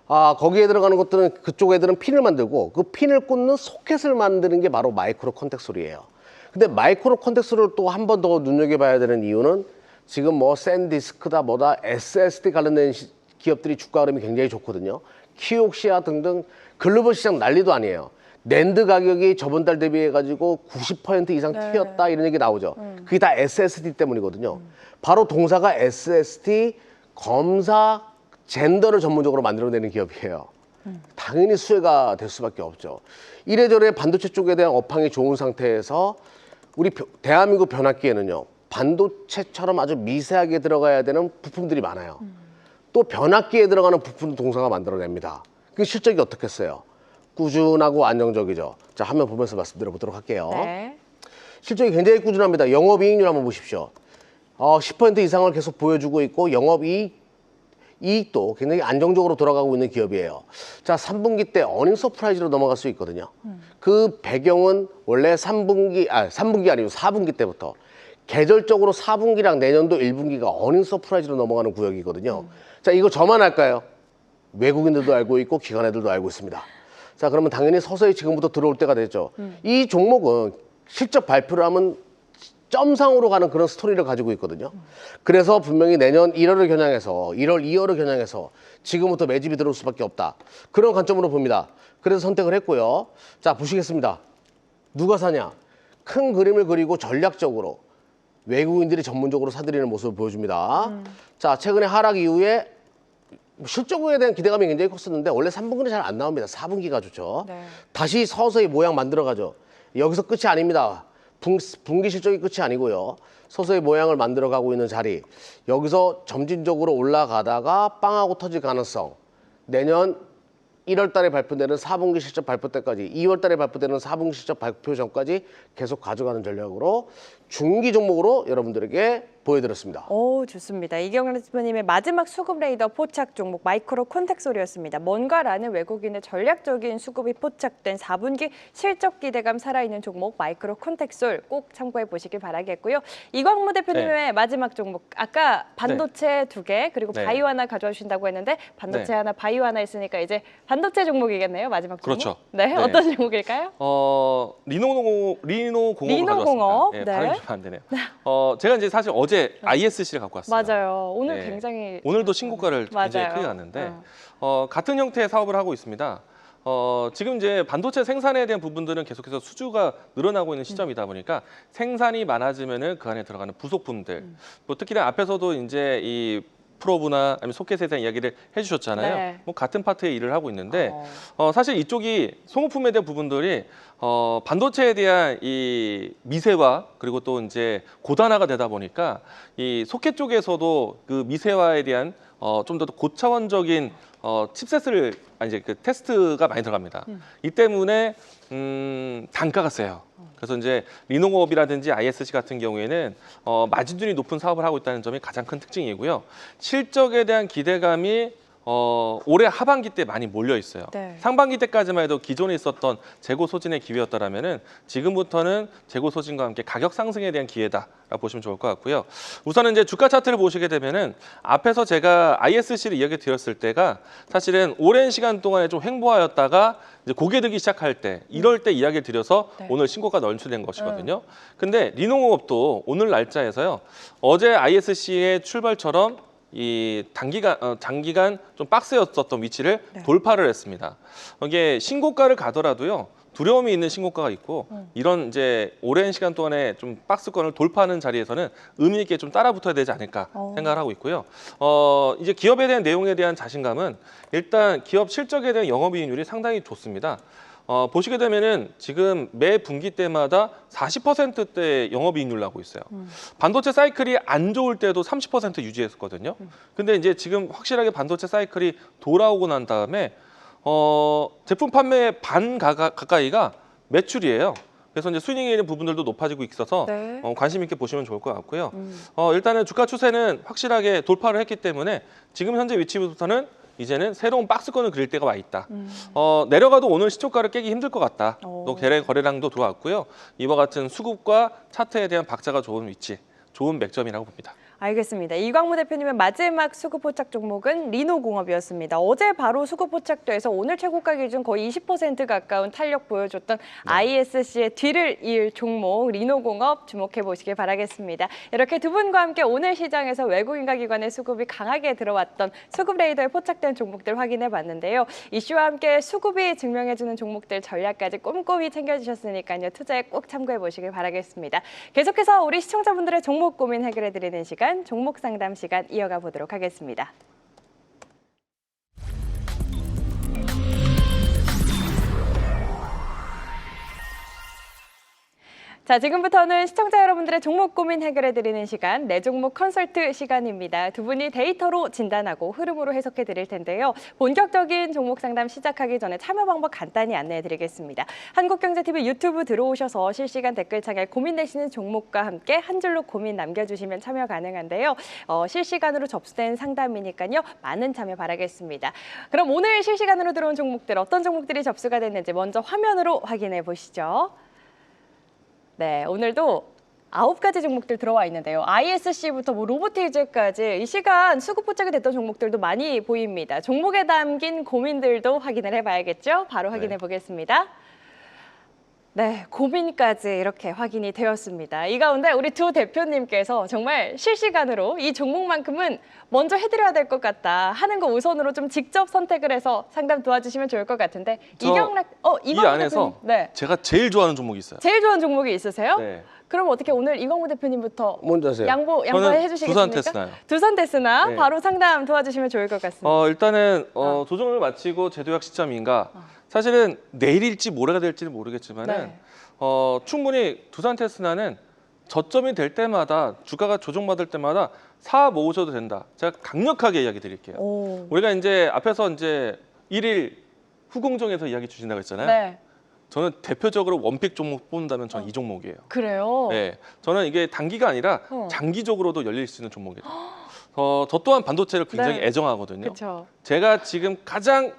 [SPEAKER 5] 거기에 들어가는 것들은 그쪽 애들은 핀을 만들고 그 핀을 꽂는 소켓을 만드는 게 바로 마이크로 컨텍솔이에요. 근데 마이크로 컨텍솔을 또 한 번 더 눈여겨봐야 되는 이유는 지금 뭐 샌디스크다 뭐다 SSD 관련된 기업들이 주가 흐름이 굉장히 좋거든요. 키옥시아 등등 글로벌 시장 난리도 아니에요. 낸드 가격이 저번 달 대비해가지고 90% 이상 튀었다 이런 얘기 나오죠. 그게 다 SSD 때문이거든요. 바로 동사가 SSD 검사 젠더를 전문적으로 만들어내는 기업이에요. 당연히 수혜가 될 수밖에 없죠. 이래저래 반도체 쪽에 대한 업황이 좋은 상태에서 우리 대한민국 변압기에는요. 반도체처럼 아주 미세하게 들어가야 되는 부품들이 많아요. 또 변압기에 들어가는 부품도 동사가 만들어냅니다. 그 실적이 어떻겠어요? 꾸준하고 안정적이죠. 자, 화면 보면서 말씀드려 보도록 할게요.
[SPEAKER 3] 네.
[SPEAKER 5] 실적이 굉장히 꾸준합니다. 영업이익률 한번 보십시오. 10% 이상을 계속 보여주고 있고 영업이익도 굉장히 안정적으로 돌아가고 있는 기업이에요. 자, 3분기 때 어닝 서프라이즈로 넘어갈 수 있거든요. 그 배경은 원래 3분기 아니고 4분기 때부터 계절적으로 4분기랑 내년도 1분기가 어닝 서프라이즈로 넘어가는 구역이거든요. 자, 이거 저만 알까요? 외국인들도 알고 있고 기관 애들도 알고 있습니다. 자, 그러면 당연히 서서히 지금부터 들어올 때가 됐죠. 이 종목은 실적 발표를 하면 점상으로 가는 그런 스토리를 가지고 있거든요. 그래서 분명히 내년 1월을 겨냥해서 1월, 2월을 겨냥해서 지금부터 매집이 들어올 수밖에 없다. 그런 관점으로 봅니다. 그래서 선택을 했고요. 자, 보시겠습니다. 누가 사냐? 큰 그림을 그리고 전략적으로 외국인들이 전문적으로 사들이는 모습을 보여줍니다. 자, 최근에 하락 이후에 실적에 대한 기대감이 굉장히 컸었는데 원래 3분기는 잘 안 나옵니다. 4분기가 좋죠.
[SPEAKER 3] 네.
[SPEAKER 5] 다시 서서히 모양 만들어가죠. 여기서 끝이 아닙니다. 분기 실적이 끝이 아니고요. 서서히 모양을 만들어가고 있는 자리. 여기서 점진적으로 올라가다가 빵하고 터질 가능성. 내년 1월 달에 발표되는 4분기 실적 발표 때까지 2월 달에 발표되는 4분기 실적 발표 전까지 계속 가져가는 전략으로 중기 종목으로 여러분들에게 보여드렸습니다.
[SPEAKER 3] 오, 좋습니다. 이경란 대표님의 마지막 수급 레이더 포착 종목 마이크로 콘텍솔이었습니다. 뭔가라는 외국인의 전략적인 수급이 포착된 4분기 실적 기대감 살아있는 종목 마이크로 콘텍솔 꼭 참고해 보시길 바라겠고요. 이광무 대표님의 마지막 종목 아까 반도체 2개 그리고
[SPEAKER 4] 네.
[SPEAKER 3] 바이오 하나 가져와 주신다고 했는데 반도체
[SPEAKER 4] 네.
[SPEAKER 3] 하나 바이오 하나 있으니까 이제 반도체 종목이겠네요. 마지막 종목.
[SPEAKER 4] 그렇죠.
[SPEAKER 3] 네,
[SPEAKER 4] 네.
[SPEAKER 3] 어떤 종목일까요?
[SPEAKER 4] 리노공업을
[SPEAKER 3] 리노공업,
[SPEAKER 4] 가져왔습니다.
[SPEAKER 3] 네.
[SPEAKER 4] 발음이 좀 안 되네요. 제가 이제 사실 어제 ISC를 갖고 왔습니다.
[SPEAKER 3] 맞아요. 오늘
[SPEAKER 4] 네.
[SPEAKER 3] 굉장히
[SPEAKER 4] 오늘도 신고가를 굉장히
[SPEAKER 3] 맞아요.
[SPEAKER 4] 크게 갔는데 같은 형태의 사업을 하고 있습니다. 지금 이제 반도체 생산에 대한 부분들은 계속해서 수주가 늘어나고 있는 시점이다 보니까 생산이 많아지면은 그 안에 들어가는 부속품들, 뭐 특히나 앞에서도 이제 이 프로브나 아니면 소켓에 대한 이야기를 해주셨잖아요.
[SPEAKER 3] 네.
[SPEAKER 4] 뭐 같은 파트의 일을 하고 있는데 사실 이쪽이 소모품에 대한 부분들이 반도체에 대한 이 미세화 그리고 또 이제 고단화가 되다 보니까 이 소켓 쪽에서도 그 미세화에 대한 좀 더 고차원적인 칩셋을 이제 그 테스트가 많이 들어갑니다. 이 때문에 단가가 세요. 그래서 이제 리노공업이라든지 ISC 같은 경우에는 마진율이 높은 사업을 하고 있다는 점이 가장 큰 특징이고요. 실적에 대한 기대감이 올해 하반기 때 많이 몰려 있어요.
[SPEAKER 3] 네.
[SPEAKER 4] 상반기 때까지만 해도 기존에 있었던 재고 소진의 기회였다라면은 지금부터는 재고 소진과 함께 가격 상승에 대한 기회다라고 보시면 좋을 것 같고요. 우선은 이제 주가 차트를 보시게 되면은 앞에서 제가 ISC를 이야기 드렸을 때가 사실은 오랜 시간 동안에 좀 횡보하였다가 이제 고개 들기 시작할 때 이럴 때 이야기를 드려서
[SPEAKER 3] 네.
[SPEAKER 4] 오늘 신고가 널출된 것이거든요. 근데 리노공업도 오늘 날짜에서요. 어제 ISC의 출발처럼 이 장기간 좀 박스였었던 위치를 돌파를 했습니다. 이게 신고가를 가더라도요. 두려움이 있는 신고가가 있고 이런 이제 오랜 시간 동안에 좀 박스권을 돌파하는 자리에서는 의미 있게 좀 따라붙어야 되지 않을까 생각을 하고 있고요. 이제 기업에 대한 내용에 대한 자신감은 일단 기업 실적에 대한 영업이익률이 상당히 좋습니다. 보시게 되면은 지금 매 분기 때마다 40%대 영업이익률 나고 있어요. 반도체 사이클이 안 좋을 때도 30% 유지했었거든요. 근데 이제 지금 확실하게 반도체 사이클이 돌아오고 난 다음에 제품 판매 반 가까이가 매출이에요. 그래서 이제 수익에 있는 부분들도 높아지고 있어서
[SPEAKER 3] 네.
[SPEAKER 4] 관심 있게 보시면 좋을 것 같고요. 일단은 주가 추세는 확실하게 돌파를 했기 때문에 지금 현재 위치부터는 이제는 새로운 박스권을 그릴 때가 와 있다. 내려가도 오늘 시초가를 깨기 힘들 것 같다. 또 거래량도 들어왔고요. 이와 같은 수급과 차트에 대한 박자가 좋은 위치, 좋은 맥점이라고 봅니다.
[SPEAKER 3] 알겠습니다. 이광무 대표님의 마지막 수급 포착 종목은 리노공업이었습니다. 어제 바로 수급 포착돼서 오늘 최고가 기준 거의 20% 가까운 탄력 보여줬던 ISC의 뒤를 이을 종목 리노공업 주목해 보시길 바라겠습니다. 이렇게 두 분과 함께 오늘 시장에서 외국인과 기관의 수급이 강하게 들어왔던 수급 레이더에 포착된 종목들 확인해 봤는데요. 이슈와 함께 수급이 증명해주는 종목들 전략까지 꼼꼼히 챙겨주셨으니까요. 투자에 꼭 참고해 보시길 바라겠습니다. 계속해서 우리 시청자분들의 종목 고민 해결해 드리는 시간 종목 상담 시간 이어가 보도록 하겠습니다. 자, 지금부터는 시청자 여러분들의 종목 고민 해결해드리는 시간, 내 종목 컨설트 시간입니다. 두 분이 데이터로 진단하고 흐름으로 해석해드릴 텐데요. 본격적인 종목 상담 시작하기 전에 참여 방법 간단히 안내해드리겠습니다. 한국경제TV 유튜브 들어오셔서 실시간 댓글창에 고민되시는 종목과 함께 한 줄로 고민 남겨주시면 참여 가능한데요. 실시간으로 접수된 상담이니까요. 많은 참여 바라겠습니다. 그럼 오늘 실시간으로 들어온 종목들 어떤 종목들이 접수가 됐는지 먼저 화면으로 확인해 보시죠. 네, 오늘도 9가지 종목들 들어와 있는데요. ISC부터 뭐 로보티즈까지 이 시간 수급 포착이 됐던 종목들도 많이 보입니다. 종목에 담긴 고민들도 확인을 해봐야겠죠? 바로 확인해 보겠습니다. 네, 고민까지 이렇게 확인이 되었습니다. 이 가운데 우리 두 대표님께서 정말 실시간으로 이 종목만큼은 먼저 해드려야 될 것 같다 하는 거 우선으로 좀 직접 선택을 해서 상담 도와주시면 좋을 것 같은데
[SPEAKER 4] 저
[SPEAKER 3] 이경락,
[SPEAKER 4] 이
[SPEAKER 3] 이광무
[SPEAKER 4] 안에서
[SPEAKER 3] 대표님, 네,
[SPEAKER 4] 제가 제일 좋아하는 종목이 있어요.
[SPEAKER 3] 제일 좋아하는 종목이 있으세요?
[SPEAKER 4] 네.
[SPEAKER 3] 그럼 어떻게 오늘 이광무 대표님부터
[SPEAKER 5] 먼저 하세요.
[SPEAKER 3] 양보해
[SPEAKER 4] 저는
[SPEAKER 3] 주시겠습니까?
[SPEAKER 4] 두산 테스나요.
[SPEAKER 3] 두산 테스나
[SPEAKER 4] 네.
[SPEAKER 3] 바로 상담 도와주시면 좋을 것 같습니다.
[SPEAKER 4] 일단은 조정을 마치고 재도약 시점인가 사실은 내일일지 모레가 될지는 모르겠지만은
[SPEAKER 3] 네.
[SPEAKER 4] 충분히 두산 테스나는 저점이 될 때마다 주가가 조정받을 때마다 사 모으셔도 된다. 제가 강력하게 이야기 드릴게요.
[SPEAKER 3] 오.
[SPEAKER 4] 우리가 이제 앞에서 이제 1일 후공정에서 이야기 주신다고 했잖아요.
[SPEAKER 3] 네,
[SPEAKER 4] 저는 대표적으로 원픽 종목 뽑는다면 저는 이 종목이에요.
[SPEAKER 3] 그래요.
[SPEAKER 4] 네, 저는 이게 단기가 아니라 장기적으로도 열릴 수 있는 종목이에요. 저 또한 반도체를 굉장히
[SPEAKER 3] 네.
[SPEAKER 4] 애정하거든요.
[SPEAKER 3] 그렇죠.
[SPEAKER 4] 제가 지금 가장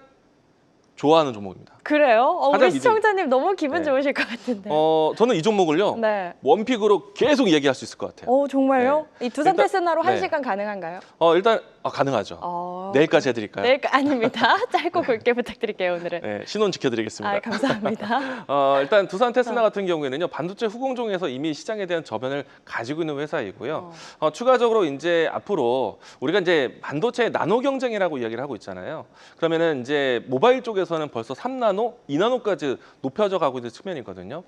[SPEAKER 4] 좋아하는 종목입니다.
[SPEAKER 3] 그래요?
[SPEAKER 4] 가장
[SPEAKER 3] 우리 시청자님 너무 기분
[SPEAKER 4] 네.
[SPEAKER 3] 좋으실 것 같은데.
[SPEAKER 4] 저는 이 종목을요
[SPEAKER 3] 네.
[SPEAKER 4] 원픽으로 계속 얘기할 수 있을 것 같아요.
[SPEAKER 3] 정말요? 이 두산
[SPEAKER 4] 일단-
[SPEAKER 3] 테스나로
[SPEAKER 4] 네.
[SPEAKER 3] 1시간 가능한가요?
[SPEAKER 4] 일단 가능하죠. 내일까지 해드릴까요?
[SPEAKER 3] 내일 아닙니다. 짧고 굵게 부탁드릴게요, 오늘은.
[SPEAKER 4] 네, 신원 지켜드리겠습니다.
[SPEAKER 3] 감사합니다.
[SPEAKER 4] 일단 두산 테스나 같은 경우에는요 반도체 후공정에서 이미 시장에 대한 저변을 가지고 있는 회사이고요. 추가적으로 이제 앞으로 우리가 이제 반도체 나노 경쟁이라고 이야기를 하고 있잖아요. 그러면은 이제 모바일 쪽에서는 벌써 3나노, 2나노까지 높여져 가고 있는 측면이거든요.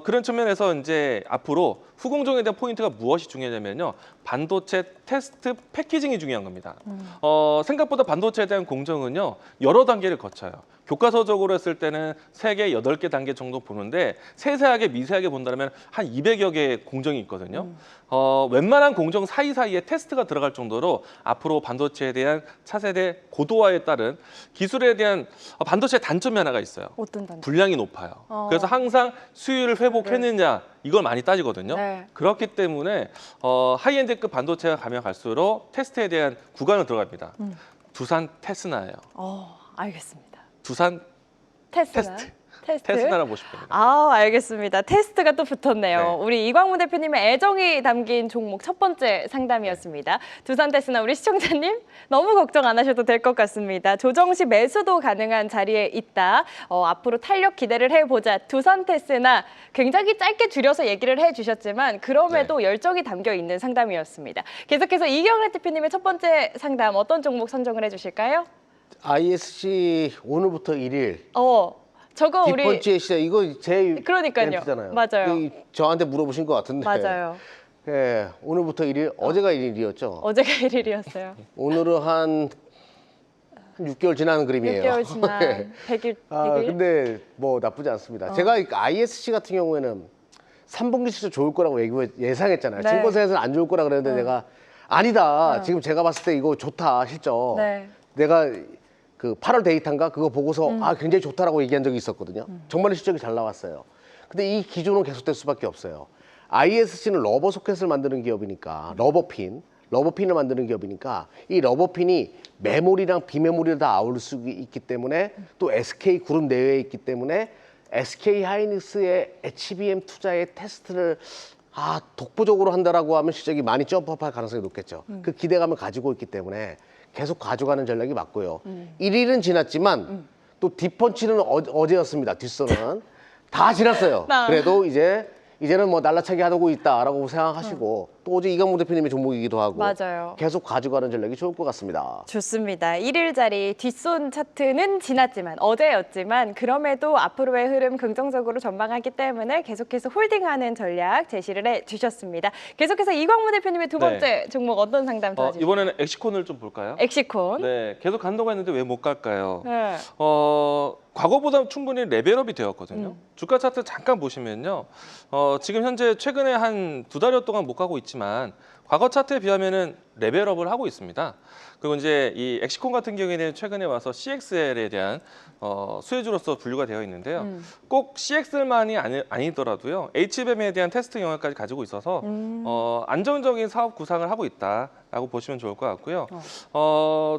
[SPEAKER 4] 그런 측면에서 이제 앞으로 후공정에 대한 포인트가 무엇이 중요하냐면요. 반도체 테스트 패키징이 중요한 겁니다. 생각보다 반도체에 대한 공정은요. 여러 단계를 거쳐요. 교과서적으로 했을 때는 3개, 8개 단계 정도 보는데 세세하게 미세하게 본다면 한 200여 개의 공정이 있거든요. 웬만한 공정 사이사이에 테스트가 들어갈 정도로 앞으로 반도체에 대한 차세대 고도화에 따른 기술에 대한 반도체 단점이 하나가 있어요.
[SPEAKER 3] 어떤 단점?
[SPEAKER 4] 분량이 높아요. 그래서 항상 수율을 회복했느냐 이걸 많이 따지거든요.
[SPEAKER 3] 네.
[SPEAKER 4] 그렇기 때문에 하이엔드급 반도체가 가면 갈수록 테스트에 대한 구간을 들어갑니다. 두산 테스나예요.
[SPEAKER 3] 알겠습니다.
[SPEAKER 4] 두산
[SPEAKER 3] 테스나.
[SPEAKER 4] 테스나라고 보시면 됩니다.
[SPEAKER 3] 알겠습니다. 테스트가 또 붙었네요.
[SPEAKER 4] 네.
[SPEAKER 3] 우리 이광무 대표님의 애정이 담긴 종목 첫 번째 상담이었습니다. 두산 테스나 우리 시청자님 너무 걱정 안 하셔도 될 것 같습니다. 조정 시 매수도 가능한 자리에 있다. 앞으로 탄력 기대를 해보자. 두산 테스나 굉장히 짧게 줄여서 얘기를 해주셨지만 그럼에도 열정이 담겨 있는 상담이었습니다. 계속해서 이경래 대표님의 첫 번째 상담 어떤 종목 선정을 해주실까요?
[SPEAKER 5] ISC 오늘부터 1일
[SPEAKER 3] 저거 우리
[SPEAKER 5] 뒷번째 시작 이거 제
[SPEAKER 3] 그러니까요.
[SPEAKER 5] 멘트잖아요.
[SPEAKER 3] 맞아요.
[SPEAKER 5] 저한테 물어보신 것 같은데.
[SPEAKER 3] 맞아요.
[SPEAKER 5] 예, 오늘부터 1일, 어제가 1일이었죠.
[SPEAKER 3] 어제가 1일이었어요.
[SPEAKER 5] 오늘은 한 6개월 지난 그림이에요.
[SPEAKER 3] 6개월 지난
[SPEAKER 5] 네.
[SPEAKER 3] 100일.
[SPEAKER 5] 근데 뭐 나쁘지 않습니다. 제가 ISC 같은 경우에는 3분기 실적 좋을 거라고 예상했잖아요.
[SPEAKER 3] 네.
[SPEAKER 5] 증권사에서는 안 좋을 거라 그랬는데 내가 아니다. 지금 제가 봤을 때 이거 좋다 실적.
[SPEAKER 3] 네.
[SPEAKER 5] 내가 그 8월 데이터인가 그거 보고서 굉장히 좋다라고 얘기한 적이 있었거든요. 정말 실적이 잘 나왔어요. 근데 이 기조는 계속될 수밖에 없어요. ISC는 러버 소켓을 만드는 기업이니까 러버핀을 만드는 기업이니까 이 러버핀이 메모리랑 비메모리를 다 아울 수 있기 때문에 또 SK 그룹 내외에 있기 때문에 SK 하이닉스의 HBM 투자의 테스트를 독보적으로 한다라고 하면 실적이 많이 점프할 가능성이 높겠죠. 그 기대감을 가지고 있기 때문에 계속 가져가는 전략이 맞고요. 1일은 지났지만 또 뒷펀치는 어제였습니다. 뒷선은 다 지났어요. 그래도 이제는 뭐 날라차기 하고 있다라고 생각하시고 또 어제 이광무 대표님의 종목이기도 하고
[SPEAKER 3] 맞아요.
[SPEAKER 5] 계속 가져가는 전략이 좋을 것 같습니다.
[SPEAKER 3] 좋습니다. 1일짜리 뒷손 차트는 지났지만 어제였지만 그럼에도 앞으로의 흐름 긍정적으로 전망하기 때문에 계속해서 홀딩하는 전략 제시를 해주셨습니다. 계속해서 이광무 대표님의 두 번째 종목 어떤 상담 도와주실까요?
[SPEAKER 4] 이번에는 엑시콘을 좀 볼까요?
[SPEAKER 3] 엑시콘.
[SPEAKER 4] 네, 계속 간다고 했는데 왜 못 갈까요?
[SPEAKER 3] 네.
[SPEAKER 4] 과거보다 충분히 레벨업이 되었거든요. 주가 차트 잠깐 보시면요. 지금 현재 최근에 한 2달여 동안 못 가고 있지만 과거 차트에 비하면은 레벨업을 하고 있습니다. 그리고 이제 이 엑시콘 같은 경우에는 최근에 와서 CXL에 대한 수혜주로서 분류가 되어 있는데요. 꼭 CXL만이 아니더라도요. HBM에 대한 테스트 영역까지 가지고 있어서 안정적인 사업 구상을 하고 있다라는 라고 보시면 좋을 것 같고요.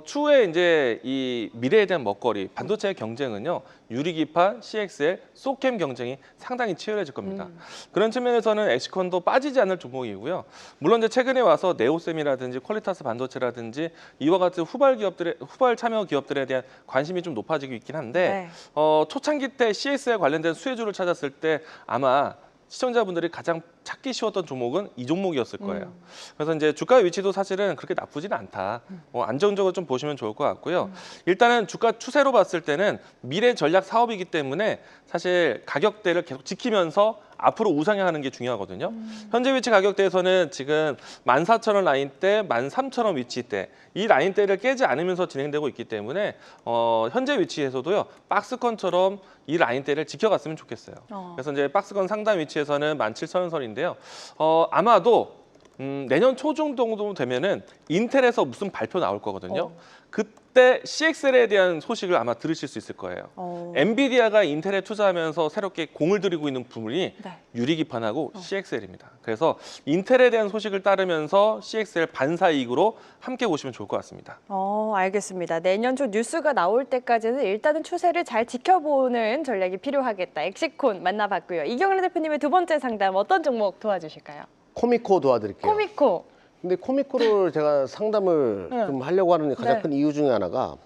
[SPEAKER 4] 추후에 이제 이 미래에 대한 먹거리, 반도체의 경쟁은요, 유리기판, CXL, 소캠 경쟁이 상당히 치열해질 겁니다. 그런 측면에서는 엑시콘도 빠지지 않을 종목이고요. 물론 이제 최근에 와서 네오셈이라든지 퀄리타스 반도체라든지 이와 같은 후발 참여 기업들에 대한 관심이 좀 높아지고 있긴 한데 초창기 때 CXL 관련된 수혜주를 찾았을 때 아마 시청자분들이 가장 찾기 쉬웠던 종목은 이 종목이었을 거예요. 그래서 이제 주가 위치도 사실은 그렇게 나쁘지는 않다. 안정적으로 좀 보시면 좋을 것 같고요. 일단은 주가 추세로 봤을 때는 미래 전략 사업이기 때문에 사실 가격대를 계속 지키면서 앞으로 우상향하는 게 중요하거든요. 현재 위치 가격대에서는 지금 14,000원 라인대, 13,000원 위치대 이 라인대를 깨지 않으면서 진행되고 있기 때문에 현재 위치에서도요 박스권처럼 이 라인대를 지켜갔으면 좋겠어요. 그래서 이제 박스권 상단 위치에서는 17,000원 선인데요. 아마도 내년 초 정도 되면은 인텔에서 무슨 발표 나올 거거든요. 그때 CXL에 대한 소식을 아마 들으실 수 있을 거예요. 엔비디아가 인텔에 투자하면서 새롭게 공을 들이고 있는 부분이 유리기판하고 CXL입니다. 그래서 인텔에 대한 소식을 따르면서 CXL 반사이익으로 함께 보시면 좋을 것 같습니다.
[SPEAKER 3] 알겠습니다. 내년 초 뉴스가 나올 때까지는 일단은 추세를 잘 지켜보는 전략이 필요하겠다. 엑시콘 만나봤고요. 이경래 대표님의 두 번째 상담 어떤 종목 도와주실까요?
[SPEAKER 5] 코미코 도와드릴게요.
[SPEAKER 3] 코미코.
[SPEAKER 5] 근데 코미코를 제가 상담을 좀 하려고 하는 가장 큰 이유 중에 하나가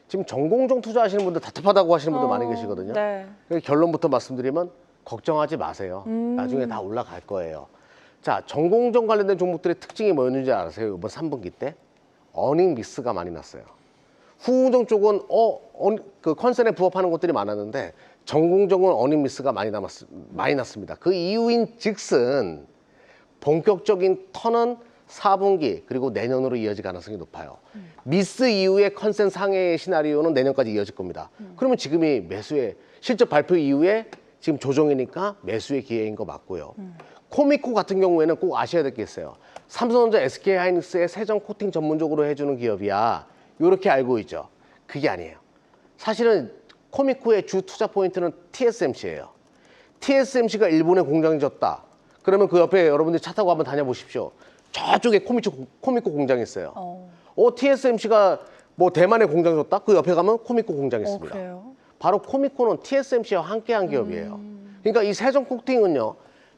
[SPEAKER 5] 지금 전공정 투자하시는 분들 답답하다고 하시는 분들 많이 계시거든요. 그래서 결론부터 말씀드리면 걱정하지 마세요. 나중에 다 올라갈 거예요. 자, 전공정 관련된 종목들의 특징이 뭐였는지 아세요? 이번 3분기 때 어닝 미스가 많이 났어요. 후공정 쪽은 그 컨센에 부합하는 것들이 많았는데 전공정은 어닝 미스가 많이 났습니다. 그 이유인 즉슨 본격적인 턴은 4분기 그리고 내년으로 이어질 가능성이 높아요. 미스 이후에 컨센 상해 시나리오는 내년까지 이어질 겁니다. 그러면 지금이 매수의 실적 발표 이후에 지금 조정이니까 매수의 기회인 거 맞고요. 코미코 같은 경우에는 꼭 아셔야 될 게 있어요. 삼성전자, SK하이닉스의 세정 코팅 전문적으로 해주는 기업이야. 이렇게 알고 있죠. 그게 아니에요. 사실은 코미코의 주 투자 포인트는 TSMC예요. TSMC가 일본에 공장이 졌다. 그러면 그 옆에 여러분들이 차 타고 한번 다녀보십시오. 저쪽에 코미코 공장이 있어요. TSMC가 뭐 대만에 공장 줬다? 그 옆에 가면 코미코 공장이 있습니다.
[SPEAKER 3] 그래요?
[SPEAKER 5] 바로 코미코는 TSMC와 함께한 기업이에요. 그러니까 이 세정 코팅은요.